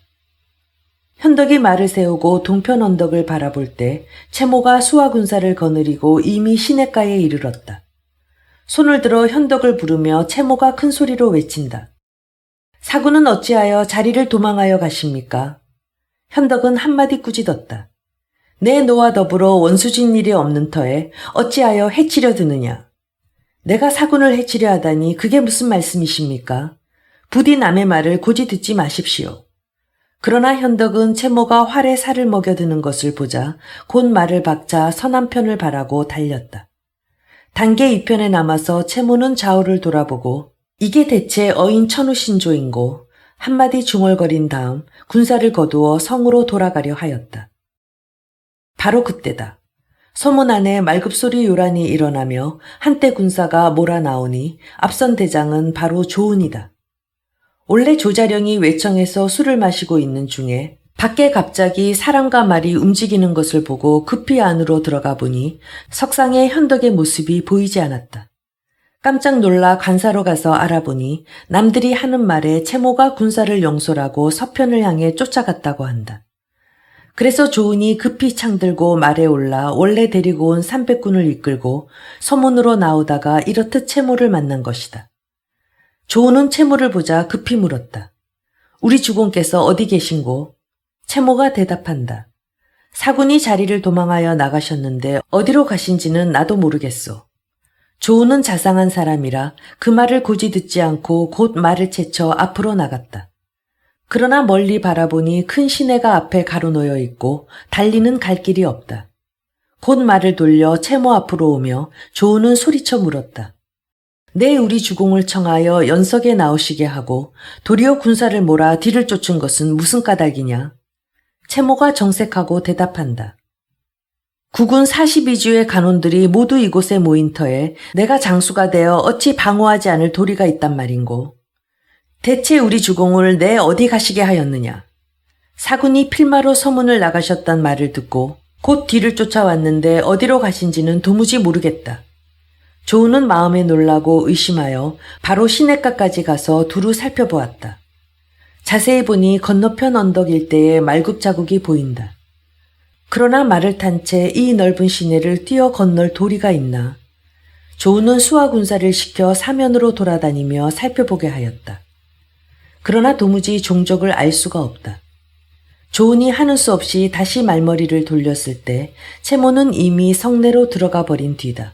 현덕이 말을 세우고 동편 언덕을 바라볼 때 채모가 수화군사를 거느리고 이미 시냇가에 이르렀다. 손을 들어 현덕을 부르며 채모가 큰 소리로 외친다. 사군은 어찌하여 자리를 도망하여 가십니까? 현덕은 한마디 꾸짖었다. 내 너와 더불어 원수진 일이 없는 터에 어찌하여 해치려 드느냐? 내가 사군을 해치려 하다니 그게 무슨 말씀이십니까? 부디 남의 말을 고지 듣지 마십시오. 그러나 현덕은 채모가 활에 살을 먹여드는 것을 보자 곧 말을 박자 서남편을 바라고 달렸다. 단계 이편에 남아서 채모는 좌우를 돌아보고 이게 대체 어인 천우신조인고 한마디 중얼거린 다음 군사를 거두어 성으로 돌아가려 하였다. 바로 그때다. 서문 안에 말급소리 요란이 일어나며 한때 군사가 몰아나오니 앞선 대장은 바로 조은이다. 원래 조자령이 외청에서 술을 마시고 있는 중에 밖에 갑자기 사람과 말이 움직이는 것을 보고 급히 안으로 들어가 보니 석상에 현덕의 모습이 보이지 않았다. 깜짝 놀라 관사로 가서 알아보니 남들이 하는 말에 채모가 군사를 영솔하고 서편을 향해 쫓아갔다고 한다. 그래서 조은이 급히 창들고 말에 올라 원래 데리고 온 300군을 이끌고 서문으로 나오다가 이렇듯 채모를 만난 것이다. 조은은 채모를 보자 급히 물었다. 우리 주공께서 어디 계신고? 채모가 대답한다. 사군이 자리를 도망하여 나가셨는데 어디로 가신지는 나도 모르겠소. 조은은 자상한 사람이라 그 말을 고지 듣지 않고 곧 말을 채쳐 앞으로 나갔다. 그러나 멀리 바라보니 큰 시내가 앞에 가로놓여 있고 달리는 갈 길이 없다. 곧 말을 돌려 채모 앞으로 오며 조은은 소리쳐 물었다. 내 우리 주공을 청하여 연석에 나오시게 하고 도리어 군사를 몰아 뒤를 쫓은 것은 무슨 까닭이냐? 채모가 정색하고 대답한다. 국군 42주의 간원들이 모두 이곳에 모인 터에 내가 장수가 되어 어찌 방어하지 않을 도리가 있단 말인고. 대체 우리 주공을 내 어디 가시게 하였느냐. 사군이 필마로 서문을 나가셨단 말을 듣고 곧 뒤를 쫓아왔는데 어디로 가신지는 도무지 모르겠다. 조은은 마음에 놀라고 의심하여 바로 시냇가까지 가서 두루 살펴보았다. 자세히 보니 건너편 언덕 일대에 말굽 자국이 보인다. 그러나 말을 탄 채 이 넓은 시내를 뛰어 건널 도리가 있나. 조은은 수하군사를 시켜 사면으로 돌아다니며 살펴보게 하였다. 그러나 도무지 종족을 알 수가 없다. 조은이 하는 수 없이 다시 말머리를 돌렸을 때 채모는 이미 성내로 들어가 버린 뒤다.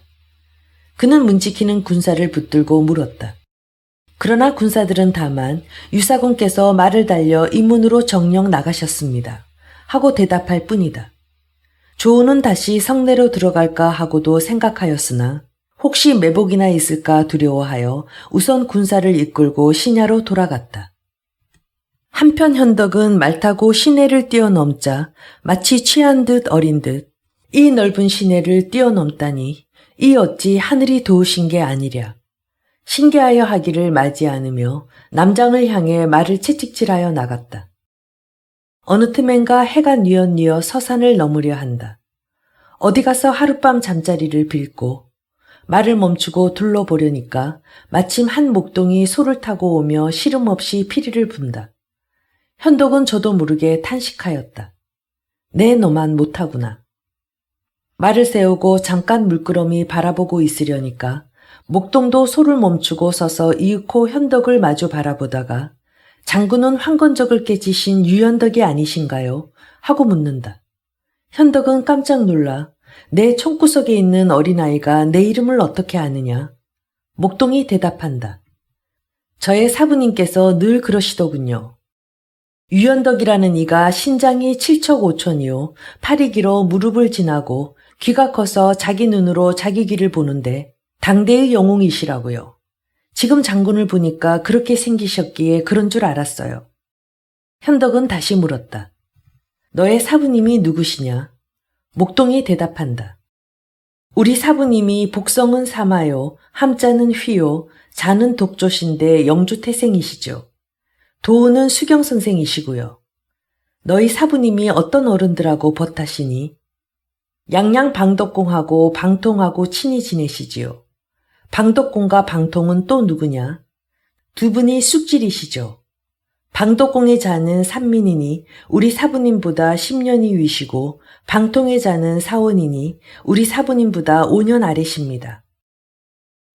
그는 문지키는 군사를 붙들고 물었다. 그러나 군사들은 다만 유사군께서 말을 달려 이 문으로 정령 나가셨습니다. 하고 대답할 뿐이다. 조은은 다시 성내로 들어갈까 하고도 생각하였으나 혹시 매복이나 있을까 두려워하여 우선 군사를 이끌고 시냐로 돌아갔다. 한편 현덕은 말 타고 시내를 뛰어넘자 마치 취한 듯 어린 듯 이 넓은 시내를 뛰어넘다니 이 어찌 하늘이 도우신 게 아니랴. 신기하여 하기를 마지 않으며 남장을 향해 말을 채찍질하여 나갔다. 어느 틈엔가 해가 뉘엿뉘어 서산을 넘으려 한다. 어디 가서 하룻밤 잠자리를 빌고 말을 멈추고 둘러보려니까 마침 한 목동이 소를 타고 오며 시름 없이 피리를 분다. 현덕은 저도 모르게 탄식하였다. 내 너만 못하구나. 말을 세우고 잠깐 물끄러미 바라보고 있으려니까 목동도 소를 멈추고 서서 이윽고 현덕을 마주 바라보다가 장군은 황건적을 깨지신 유현덕이 아니신가요? 하고 묻는다. 현덕은 깜짝 놀라 내 총구석에 있는 어린아이가 내 이름을 어떻게 아느냐? 목동이 대답한다. 저의 사부님께서 늘 그러시더군요. 유현덕이라는 이가 신장이 7척 5천이요 팔이 길어 무릎을 지나고 귀가 커서 자기 눈으로 자기 귀를 보는데 당대의 영웅이시라고요. 지금 장군을 보니까 그렇게 생기셨기에 그런 줄 알았어요. 현덕은 다시 물었다. 너의 사부님이 누구시냐? 목동이 대답한다. 우리 사부님이 복성은 사마요, 함자는 휘요, 자는 독조신데 영주태생이시죠. 도우는 수경선생이시고요. 너희 사부님이 어떤 어른들하고 벗하시니? 양양 방덕공하고 방통하고 친히 지내시지요. 방덕공과 방통은 또 누구냐? 두 분이 쑥질이시죠. 방독공에 자는 산민이니 우리 사부님보다 10년이 위시고 방통에 자는 사원이니 우리 사부님보다 5년 아래십니다.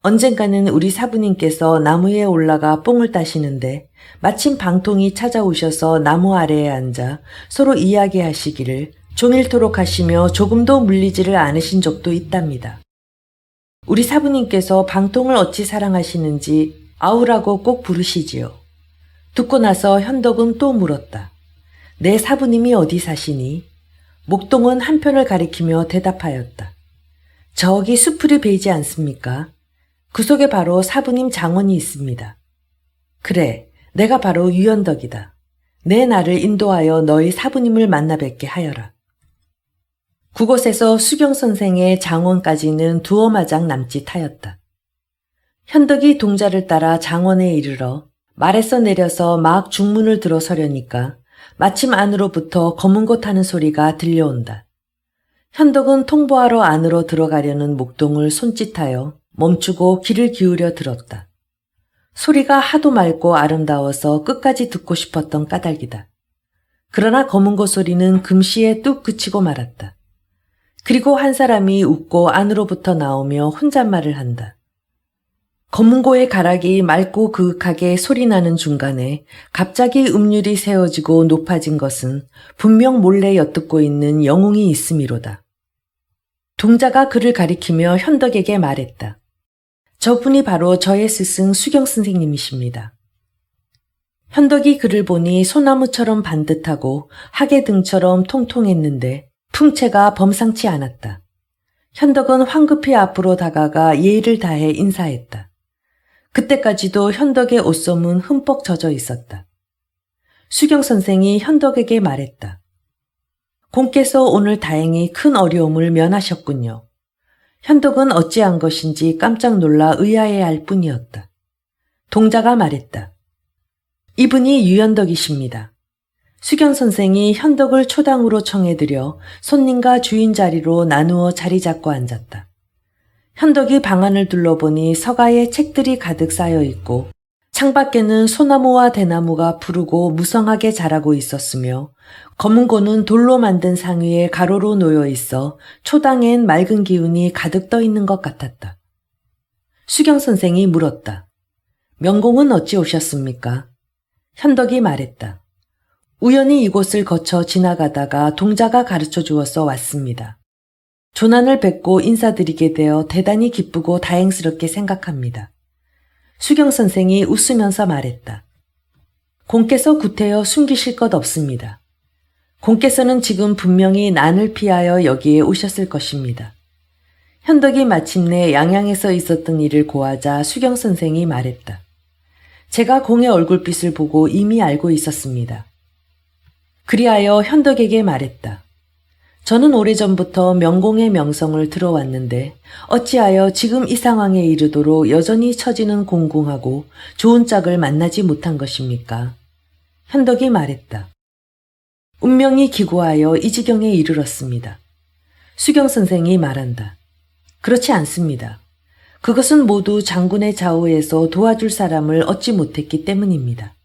언젠가는 우리 사부님께서 나무에 올라가 뽕을 따시는데 마침 방통이 찾아오셔서 나무 아래에 앉아 서로 이야기하시기를 종일토록 하시며 조금도 물리지를 않으신 적도 있답니다. 우리 사부님께서 방통을 어찌 사랑하시는지 아우라고 꼭 부르시지요. 듣고 나서 현덕은 또 물었다. 내 사부님이 어디 사시니? 목동은 한편을 가리키며 대답하였다. 저기 수풀이 베이지 않습니까? 그 속에 바로 사부님 장원이 있습니다. 그래, 내가 바로 유현덕이다. 내 나를 인도하여 너희 사부님을 만나 뵙게 하여라. 그곳에서 수경선생의 장원까지는 두어 마장 남짓하였다. 현덕이 동자를 따라 장원에 이르러 말에서 내려서 막 중문을 들어서려니까 마침 안으로부터 검은 것 하는 소리가 들려온다. 현덕은 통보하러 안으로 들어가려는 목동을 손짓하여 멈추고 귀를 기울여 들었다. 소리가 하도 맑고 아름다워서 끝까지 듣고 싶었던 까닭이다. 그러나 검은 것 소리는 금시에 뚝 그치고 말았다. 그리고 한 사람이 웃고 안으로부터 나오며 혼잣말을 한다. 검은고의 가락이 맑고 그윽하게 소리나는 중간에 갑자기 음률이 세워지고 높아진 것은 분명 몰래 엿듣고 있는 영웅이 있음이로다. 동자가 그를 가리키며 현덕에게 말했다. 저분이 바로 저의 스승 수경 선생님이십니다. 현덕이 그를 보니 소나무처럼 반듯하고 하계등처럼 통통했는데 풍채가 범상치 않았다. 현덕은 황급히 앞으로 다가가 예의를 다해 인사했다. 그때까지도 현덕의 옷솜은 흠뻑 젖어 있었다. 수경 선생이 현덕에게 말했다. 공께서 오늘 다행히 큰 어려움을 면하셨군요. 현덕은 어찌한 것인지 깜짝 놀라 의아해할 뿐이었다. 동자가 말했다. 이분이 유현덕이십니다. 수경 선생이 현덕을 초당으로 청해들여 손님과 주인 자리로 나누어 자리 잡고 앉았다. 현덕이 방 안을 둘러보니 서가에 책들이 가득 쌓여 있고 창밖에는 소나무와 대나무가 푸르고 무성하게 자라고 있었으며 검은고는 돌로 만든 상 위에 가로로 놓여 있어 초당엔 맑은 기운이 가득 떠 있는 것 같았다. 수경 선생이 물었다. 명공은 어찌 오셨습니까? 현덕이 말했다. 우연히 이곳을 거쳐 지나가다가 동자가 가르쳐 주어서 왔습니다. 조난을 뵙고 인사드리게 되어 대단히 기쁘고 다행스럽게 생각합니다. 수경 선생이 웃으면서 말했다. 공께서 구태여 숨기실 것 없습니다. 공께서는 지금 분명히 난을 피하여 여기에 오셨을 것입니다. 현덕이 마침내 양양에서 있었던 일을 고하자 수경 선생이 말했다. 제가 공의 얼굴빛을 보고 이미 알고 있었습니다. 그리하여 현덕에게 말했다. 저는 오래전부터 명공의 명성을 들어왔는데 어찌하여 지금 이 상황에 이르도록 여전히 처지는 공공하고 좋은 짝을 만나지 못한 것입니까? 현덕이 말했다. 운명이 기고하여 이 지경에 이르렀습니다. 수경 선생이 말한다. 그렇지 않습니다. 그것은 모두 장군의 좌우에서 도와줄 사람을 얻지 못했기 때문입니다.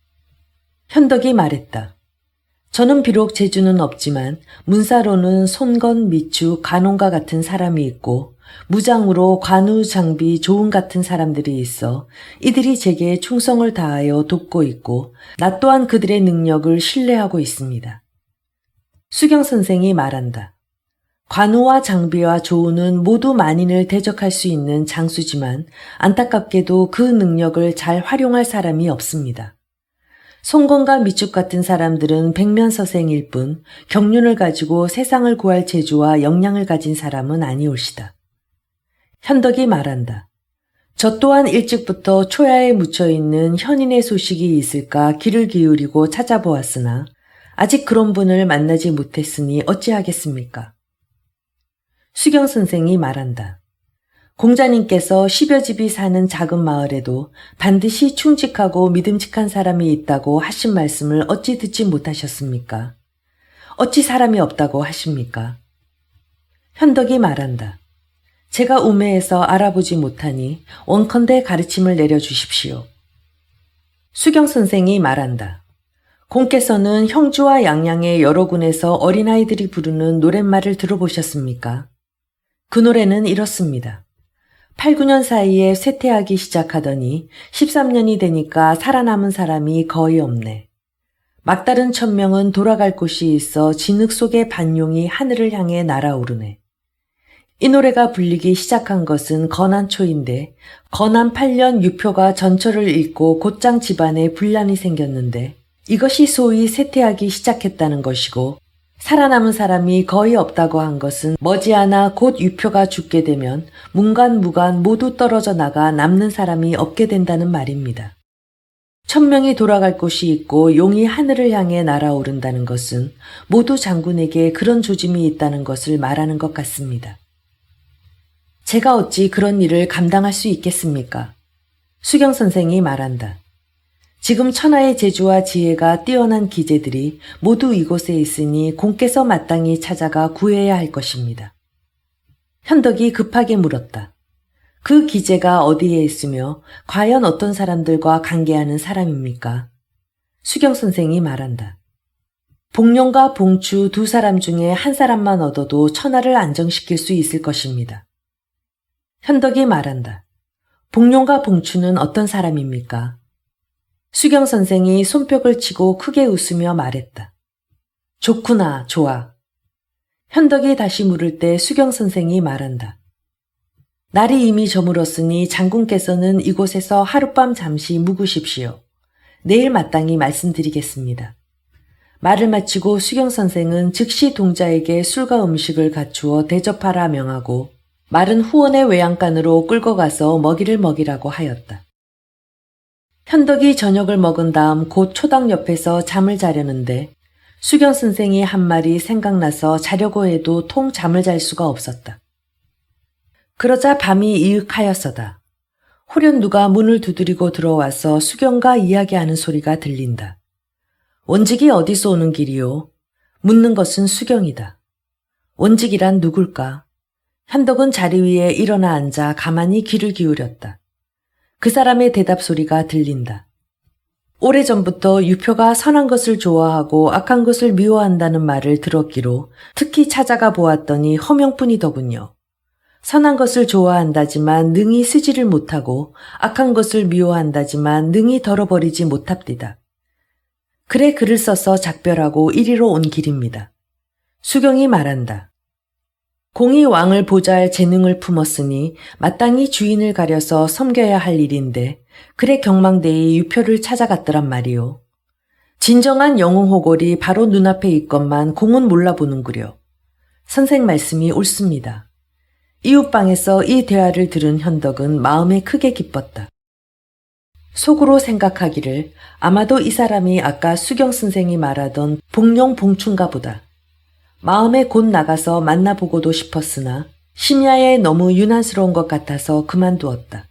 현덕이 말했다. 저는 비록 재주는 없지만 문사로는 손건, 미추, 간홍과 같은 사람이 있고 무장으로 관우, 장비, 조은 같은 사람들이 있어 이들이 제게 충성을 다하여 돕고 있고 나 또한 그들의 능력을 신뢰하고 있습니다. 수경 선생이 말한다. 관우와 장비와 조은은 모두 만인을 대적할 수 있는 장수지만 안타깝게도 그 능력을 잘 활용할 사람이 없습니다. 송건과 미축 같은 사람들은 백면서생일 뿐 경륜을 가지고 세상을 구할 재주와 역량을 가진 사람은 아니올시다. 현덕이 말한다. 저 또한 일찍부터 초야에 묻혀있는 현인의 소식이 있을까 귀를 기울이고 찾아보았으나 아직 그런 분을 만나지 못했으니 어찌하겠습니까? 수경 선생이 말한다. 공자님께서 10여 집이 사는 작은 마을에도 반드시 충직하고 믿음직한 사람이 있다고 하신 말씀을 어찌 듣지 못하셨습니까? 어찌 사람이 없다고 하십니까? 현덕이 말한다. 제가 우매해서 알아보지 못하니 원컨대 가르침을 내려주십시오. 수경 선생이 말한다. 공께서는 형주와 양양의 여러 군에서 어린아이들이 부르는 노랫말을 들어보셨습니까? 그 노래는 이렇습니다. 8, 9년 사이에 쇠퇴하기 시작하더니 13년이 되니까 살아남은 사람이 거의 없네. 막다른 천명은 돌아갈 곳이 있어 진흙 속의 반용이 하늘을 향해 날아오르네. 이 노래가 불리기 시작한 것은 건한 초인데 건한 8년 유표가 전철을 잃고 곧장 집안에 분란이 생겼는데 이것이 소위 쇠퇴하기 시작했다는 것이고 살아남은 사람이 거의 없다고 한 것은 머지않아 곧 유표가 죽게 되면 문관 무관 모두 떨어져 나가 남는 사람이 없게 된다는 말입니다. 천명이 돌아갈 곳이 있고 용이 하늘을 향해 날아오른다는 것은 모두 장군에게 그런 조짐이 있다는 것을 말하는 것 같습니다. 제가 어찌 그런 일을 감당할 수 있겠습니까? 수경 선생이 말한다. 지금 천하의 재주와 지혜가 뛰어난 기재들이 모두 이곳에 있으니 공께서 마땅히 찾아가 구해야 할 것입니다. 현덕이 급하게 물었다. 그 기재가 어디에 있으며 과연 어떤 사람들과 관계하는 사람입니까? 수경 선생이 말한다. 복룡과 봉추 두 사람 중에 한 사람만 얻어도 천하를 안정시킬 수 있을 것입니다. 현덕이 말한다. 복룡과 봉추는 어떤 사람입니까? 수경 선생이 손뼉을 치고 크게 웃으며 말했다. 좋구나, 좋아. 현덕이 다시 물을 때 수경 선생이 말한다. 날이 이미 저물었으니 장군께서는 이곳에서 하룻밤 잠시 묵으십시오. 내일 마땅히 말씀드리겠습니다. 말을 마치고 수경 선생은 즉시 동자에게 술과 음식을 갖추어 대접하라 명하고 말은 후원의 외양간으로 끌고 가서 먹이를 먹이라고 하였다. 현덕이 저녁을 먹은 다음 곧 초당 옆에서 잠을 자려는데 수경 선생이 한 말이 생각나서 자려고 해도 통 잠을 잘 수가 없었다. 그러자 밤이 이윽하였어다. 호련 누가 문을 두드리고 들어와서 수경과 이야기하는 소리가 들린다. 원직이 어디서 오는 길이요? 묻는 것은 수경이다. 원직이란 누굴까? 현덕은 자리 위에 일어나 앉아 가만히 귀를 기울였다. 그 사람의 대답 소리가 들린다. 오래전부터 유표가 선한 것을 좋아하고 악한 것을 미워한다는 말을 들었기로 특히 찾아가 보았더니 허명뿐이더군요. 선한 것을 좋아한다지만 능히 쓰지를 못하고 악한 것을 미워한다지만 능히 덜어버리지 못합디다. 그래 글을 써서 작별하고 이리로 온 길입니다. 수경이 말한다. 공이 왕을 보좌할 재능을 품었으니 마땅히 주인을 가려서 섬겨야 할 일인데 그래 경망대에 유표를 찾아갔더란 말이오. 진정한 영웅호골이 바로 눈앞에 있건만 공은 몰라보는구려. 선생 말씀이 옳습니다. 이웃방에서 이 대화를 들은 현덕은 마음에 크게 기뻤다. 속으로 생각하기를 아마도 이 사람이 아까 수경 선생이 말하던 복룡 봉춘가 보다. 마음에 곧 나가서 만나보고도 싶었으나 심야에 너무 유난스러운 것 같아서 그만두었다.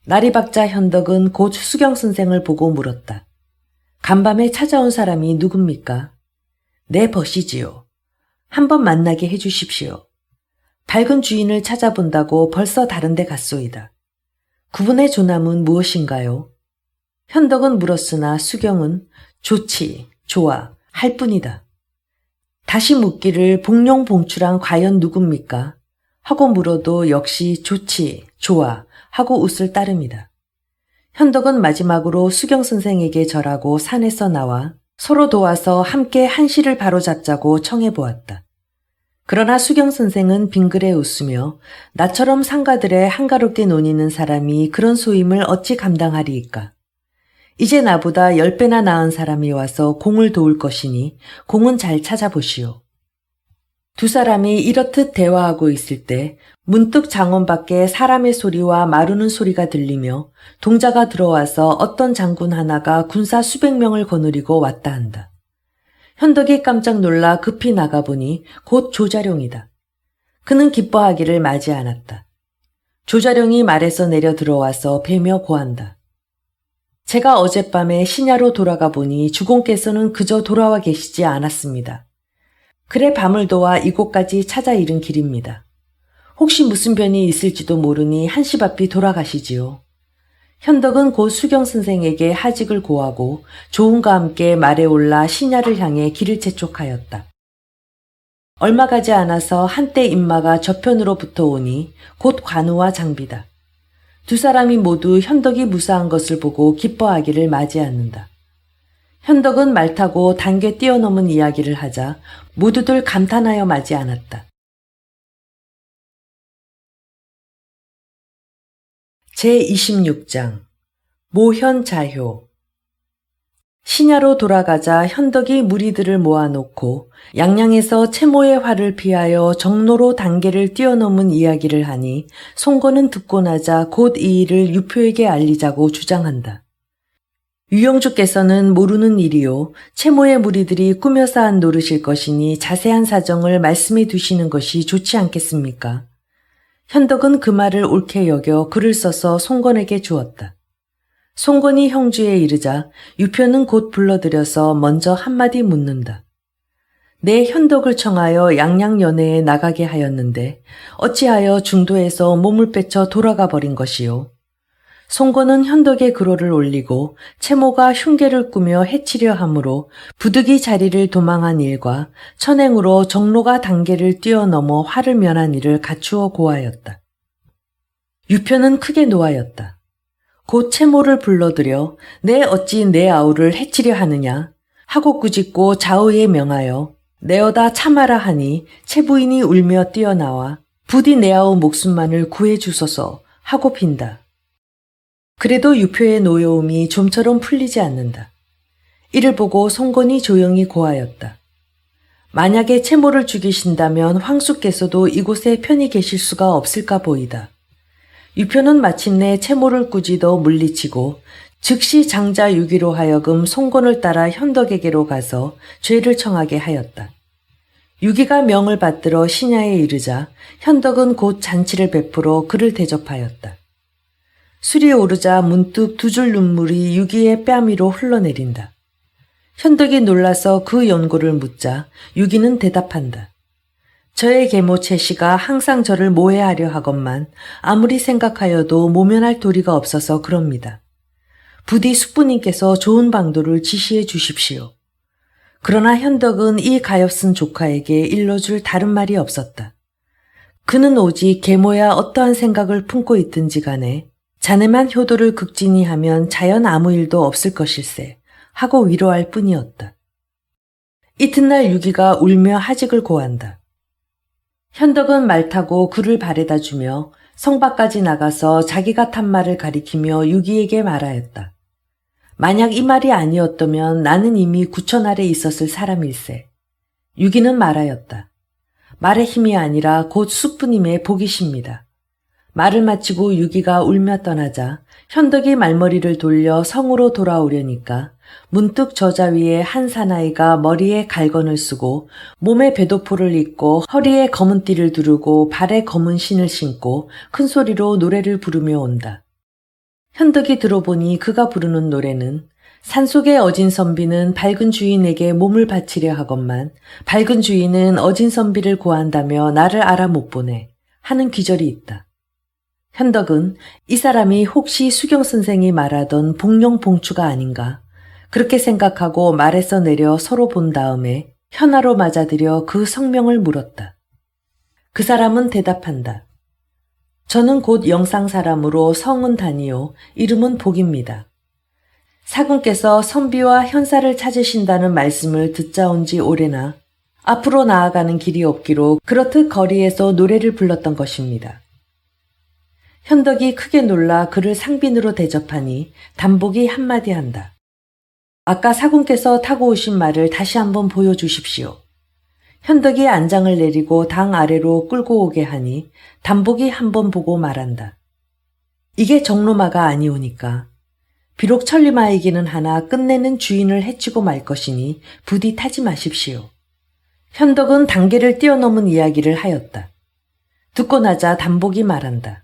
날이 밝자 현덕은 곧 수경 선생을 보고 물었다. 간밤에 찾아온 사람이 누굽니까? 내 벗이지요. 한번 만나게 해주십시오. 밝은 주인을 찾아본다고 벌써 다른 데 갔소이다. 그분의 조남은 무엇인가요? 현덕은 물었으나 수경은 좋지, 좋아, 할 뿐이다. 다시 묻기를 복룡 봉추랑 과연 누굽니까? 하고 물어도 역시 좋지, 좋아 하고 웃을 따름이다. 현덕은 마지막으로 수경 선생에게 절하고 산에서 나와 서로 도와서 함께 한시를 바로잡자고 청해보았다. 그러나 수경 선생은 빙그레 웃으며 나처럼 상가들에 한가롭게 논이는 사람이 그런 소임을 어찌 감당하리이까. 이제 나보다 10배나 나은 사람이 와서 공을 도울 것이니 공은 잘 찾아보시오. 두 사람이 이렇듯 대화하고 있을 때 문득 장원 밖에 사람의 소리와 마루는 소리가 들리며 동자가 들어와서 어떤 장군 하나가 군사 수백 명을 거느리고 왔다 한다. 현덕이 깜짝 놀라 급히 나가보니 곧 조자룡이다. 그는 기뻐하기를 맞이 않았다. 조자룡이 말에서 내려 들어와서 뵈며 고한다. 제가 어젯밤에 신야로 돌아가 보니 주공께서는 그저 돌아와 계시지 않았습니다. 그래 밤을 도와 이곳까지 찾아 이른 길입니다. 혹시 무슨 변이 있을지도 모르니 한시 바삐 돌아가시지요. 현덕은 곧 수경 선생에게 하직을 고하고 조은과 함께 말에 올라 신야를 향해 길을 재촉하였다. 얼마 가지 않아서 한때 인마가 저편으로 붙어오니 곧 관우와 장비다. 두 사람이 모두 현덕이 무사한 것을 보고 기뻐하기를 맞이 않는다. 현덕은 말 타고 단계 뛰어넘은 이야기를 하자 모두들 감탄하여 마지 않았다. 제26장 모현자효. 신야로 돌아가자 현덕이 무리들을 모아놓고 양양에서 채모의 화를 피하여 정로로 단계를 뛰어넘은 이야기를 하니 송건은 듣고 나자 곧 이 일을 유표에게 알리자고 주장한다. 유영주께서는 모르는 일이요 채모의 무리들이 꾸며서 한 노릇일 것이니 자세한 사정을 말씀해 두시는 것이 좋지 않겠습니까? 현덕은 그 말을 옳게 여겨 글을 써서 송건에게 주었다. 송건이 형주에 이르자 유표는 곧 불러들여서 먼저 한마디 묻는다. 내 현덕을 청하여 양양연회에 나가게 하였는데 어찌하여 중도에서 몸을 빼쳐 돌아가 버린 것이요. 송건은 현덕의 글호를 올리고 채모가 흉계를 꾸며 해치려 함으로 부득이 자리를 도망한 일과 천행으로 정로가 단계를 뛰어넘어 화를 면한 일을 갖추어 고하였다. 유표는 크게 노하였다. 곧 채모를 불러들여 내 어찌 내 아우를 해치려 하느냐 하고 꾸짖고 좌우에 명하여 내어다 참아라 하니 채부인이 울며 뛰어나와 부디 내 아우 목숨만을 구해주소서 하고 빈다. 그래도 유표의 노여움이 좀처럼 풀리지 않는다. 이를 보고 송건이 조용히 고하였다. 만약에 채모를 죽이신다면 황수께서도 이곳에 편히 계실 수가 없을까 보이다. 유표는 마침내 채모를 꾸짖어 물리치고 즉시 장자 유기로 하여금 송건을 따라 현덕에게로 가서 죄를 청하게 하였다. 유기가 명을 받들어 신야에 이르자 현덕은 곧 잔치를 베풀어 그를 대접하였다. 술이 오르자 문득 두 줄 눈물이 유기의 뺨 위로 흘러내린다. 현덕이 놀라서 그 연고를 묻자 유기는 대답한다. 저의 계모 채씨가 항상 저를 모해하려 하건만 아무리 생각하여도 모면할 도리가 없어서 그럽니다. 부디 숙부님께서 좋은 방도를 지시해 주십시오. 그러나 현덕은 이 가엾은 조카에게 일러줄 다른 말이 없었다. 그는 오직 계모야 어떠한 생각을 품고 있든지 간에 자네만 효도를 극진히 하면 자연 아무 일도 없을 것일세 하고 위로할 뿐이었다. 이튿날 유기가 울며 하직을 고한다. 현덕은 말 타고 그를 바래다 주며 성 밖까지 나가서 자기가 탄 말을 가리키며 유기에게 말하였다. 만약 이 말이 아니었다면 나는 이미 구천 아래 있었을 사람일세. 유기는 말하였다. 말의 힘이 아니라 곧 숙부님의 복이십니다. 말을 마치고 유기가 울며 떠나자 현덕이 말머리를 돌려 성으로 돌아오려니까 문득 저자 위에 한 사나이가 머리에 갈건을 쓰고 몸에 배도포를 입고 허리에 검은 띠를 두르고 발에 검은 신을 신고 큰 소리로 노래를 부르며 온다. 현덕이 들어보니 그가 부르는 노래는 산속의 어진 선비는 밝은 주인에게 몸을 바치려 하건만 밝은 주인은 어진 선비를 고한다며 나를 알아 못 보네 하는 귀절이 있다. 현덕은 이 사람이 혹시 수경 선생이 말하던 복룡봉추가 아닌가 그렇게 생각하고 말에서 내려 서로 본 다음에 현아로 맞아들여 그 성명을 물었다. 그 사람은 대답한다. 저는 곧 영상 사람으로 성은 단이요 이름은 복입니다. 사군께서 선비와 현사를 찾으신다는 말씀을 듣자 온 지 오래나 앞으로 나아가는 길이 없기로 그렇듯 거리에서 노래를 불렀던 것입니다. 현덕이 크게 놀라 그를 상빈으로 대접하니 단복이 한마디 한다. 아까 사군께서 타고 오신 말을 다시 한번 보여주십시오. 현덕이 안장을 내리고 당 아래로 끌고 오게 하니 단복이 한번 보고 말한다. 이게 정로마가 아니오니까. 비록 천리마이기는 하나 끝내는 주인을 해치고 말 것이니 부디 타지 마십시오. 현덕은 단계를 뛰어넘은 이야기를 하였다. 듣고 나자 단복이 말한다.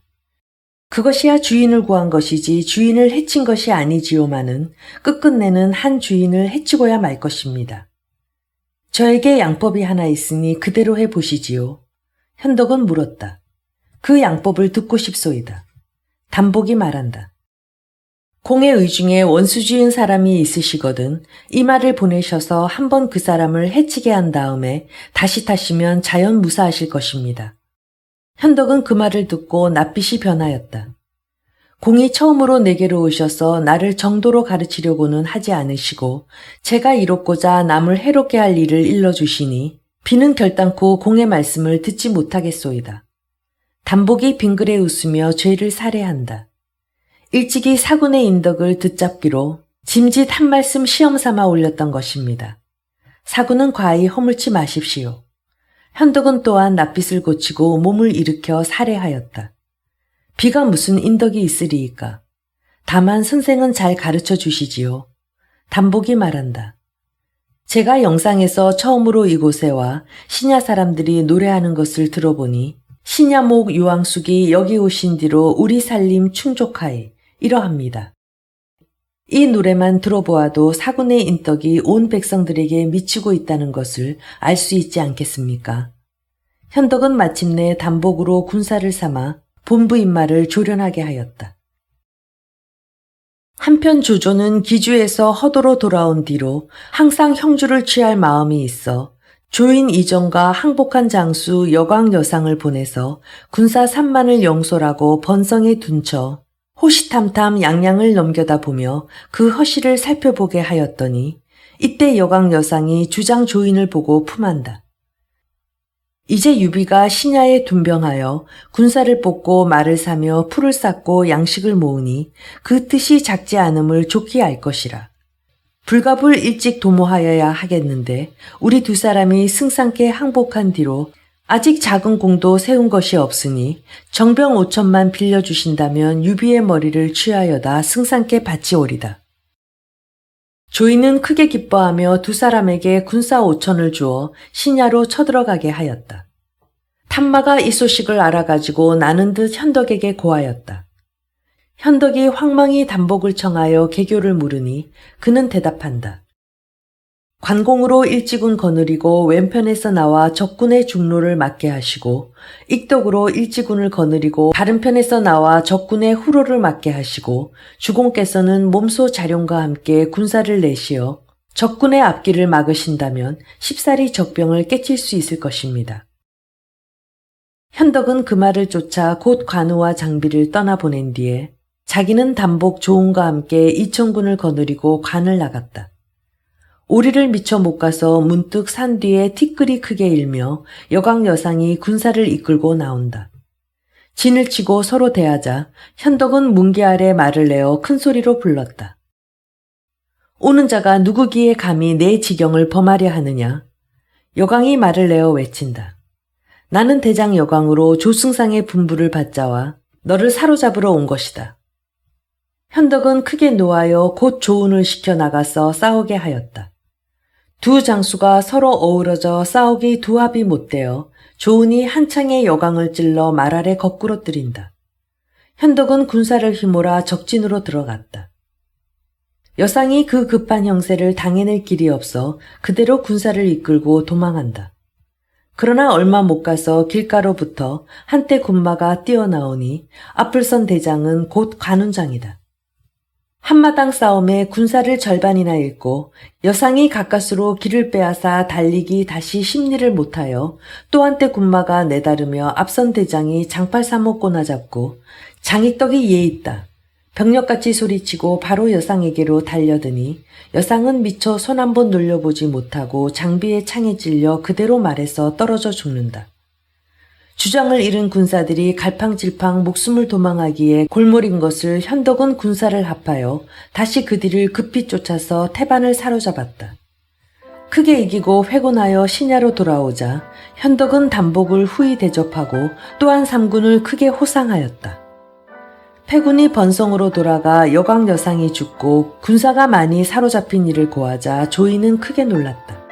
그것이야 주인을 구한 것이지 주인을 해친 것이 아니지요마는 끝끝내는 한 주인을 해치고야 말 것입니다. 저에게 양법이 하나 있으니 그대로 해보시지요. 현덕은 물었다. 그 양법을 듣고 싶소이다. 단복이 말한다. 공의 의중에 원수 지은 사람이 있으시거든 이 말을 보내셔서 한번 그 사람을 해치게 한 다음에 다시 타시면 자연 무사하실 것입니다. 현덕은 그 말을 듣고 낯빛이 변하였다. 공이 처음으로 내게로 오셔서 나를 정도로 가르치려고는 하지 않으시고 제가 이롭고자 남을 해롭게 할 일을 일러주시니 비는 결단코 공의 말씀을 듣지 못하겠소이다. 단복이 빙그레 웃으며 죄를 살해한다. 일찍이 사군의 인덕을 듣잡기로 짐짓 한 말씀 시험 삼아 올렸던 것입니다. 사군은 과히 허물지 마십시오. 현덕은 또한 낯빛을 고치고 몸을 일으켜 살해하였다. 비가 무슨 인덕이 있으리이까. 다만 선생은 잘 가르쳐 주시지요. 단복이 말한다. 제가 영상에서 처음으로 이곳에 와 신야 사람들이 노래하는 것을 들어보니 신야목 유황숙이 여기 오신 뒤로 우리 살림 충족하에 이러합니다. 이 노래만 들어보아도 사군의 인덕이 온 백성들에게 미치고 있다는 것을 알 수 있지 않겠습니까? 현덕은 마침내 단복으로 군사를 삼아 본부 인마를 조련하게 하였다. 한편 조조는 기주에서 허도로 돌아온 뒤로 항상 형주를 취할 마음이 있어 조인 이정과 항복한 장수 여광 여상을 보내서 군사 3만을 영솔하고 번성에 둔처 호시탐탐 양양을 넘겨다 보며 그 허시를 살펴보게 하였더니 이때 여광 여상이 주장 조인을 보고 품한다. 이제 유비가 신야에 둔병하여 군사를 뽑고 말을 사며 풀을 쌓고 양식을 모으니 그 뜻이 작지 않음을 좋게 알 것이라. 불갑을 일찍 도모하여야 하겠는데 우리 두 사람이 승상께 항복한 뒤로 아직 작은 공도 세운 것이 없으니 정병 5천만 빌려주신다면 유비의 머리를 취하여다 승상께 바치오리다. 조인은 크게 기뻐하며 두 사람에게 군사 5천을 주어 신야로 쳐들어가게 하였다. 탐마가 이 소식을 알아가지고 나는 듯 현덕에게 고하였다. 현덕이 황망히 단복을 청하여 개교를 물으니 그는 대답한다. 관공으로 일찍은 거느리고 왼편에서 나와 적군의 중로를 막게 하시고 익덕으로 일찍군을 거느리고 다른 편에서 나와 적군의 후로를 막게 하시고 주공께서는 몸소 자룡과 함께 군사를 내시어 적군의 앞길을 막으신다면 쉽사리 적병을 깨칠 수 있을 것입니다. 현덕은 그 말을 쫓아 곧 관우와 장비를 떠나보낸 뒤에 자기는 단복 조은과 함께 이천군을 거느리고 관을 나갔다. 오리를 미처 못 가서 문득 산 뒤에 티끌이 크게 일며 여광 여상이 군사를 이끌고 나온다. 진을 치고 서로 대하자 현덕은 문기 아래 말을 내어 큰 소리로 불렀다. 오는 자가 누구기에 감히 내 지경을 범하려 하느냐. 여광이 말을 내어 외친다. 나는 대장 여광으로 조승상의 분부를 받자와 너를 사로잡으러 온 것이다. 현덕은 크게 노하여 곧 조은을 시켜 나가서 싸우게 하였다. 두 장수가 서로 어우러져 싸우기 두합이 못되어 조은이 한창의 여광을 찔러 말 아래 거꾸로 뜨린다. 현덕은 군사를 휘몰아 적진으로 들어갔다. 여상이 그 급한 형세를 당해낼 길이 없어 그대로 군사를 이끌고 도망한다. 그러나 얼마 못 가서 길가로부터 한때 군마가 뛰어나오니 앞을 선 대장은 곧 관운장이다. 한마당 싸움에 군사를 절반이나 잃고 여상이 가까스로 길을 빼앗아 달리기 다시 심리를 못하여 또 한때 군마가 내다르며 앞선 대장이 장팔 사목 꼬나잡고 장익덕이 예 있다. 병력같이 소리치고 바로 여상에게로 달려드니 여상은 미처 손 한 번 놀려보지 못하고 장비에 창에 찔려 그대로 말에서 떨어져 죽는다. 주장을 잃은 군사들이 갈팡질팡 목숨을 도망하기에 골몰인 것을 현덕은 군사를 합하여 다시 그 뒤를 급히 쫓아서 태반을 사로잡았다. 크게 이기고 회곤하여 신야로 돌아오자 현덕은 단복을 후히 대접하고 또한 삼군을 크게 호상하였다. 패군이 번성으로 돌아가 여광 여상이 죽고 군사가 많이 사로잡힌 일을 고하자 조인은 크게 놀랐다.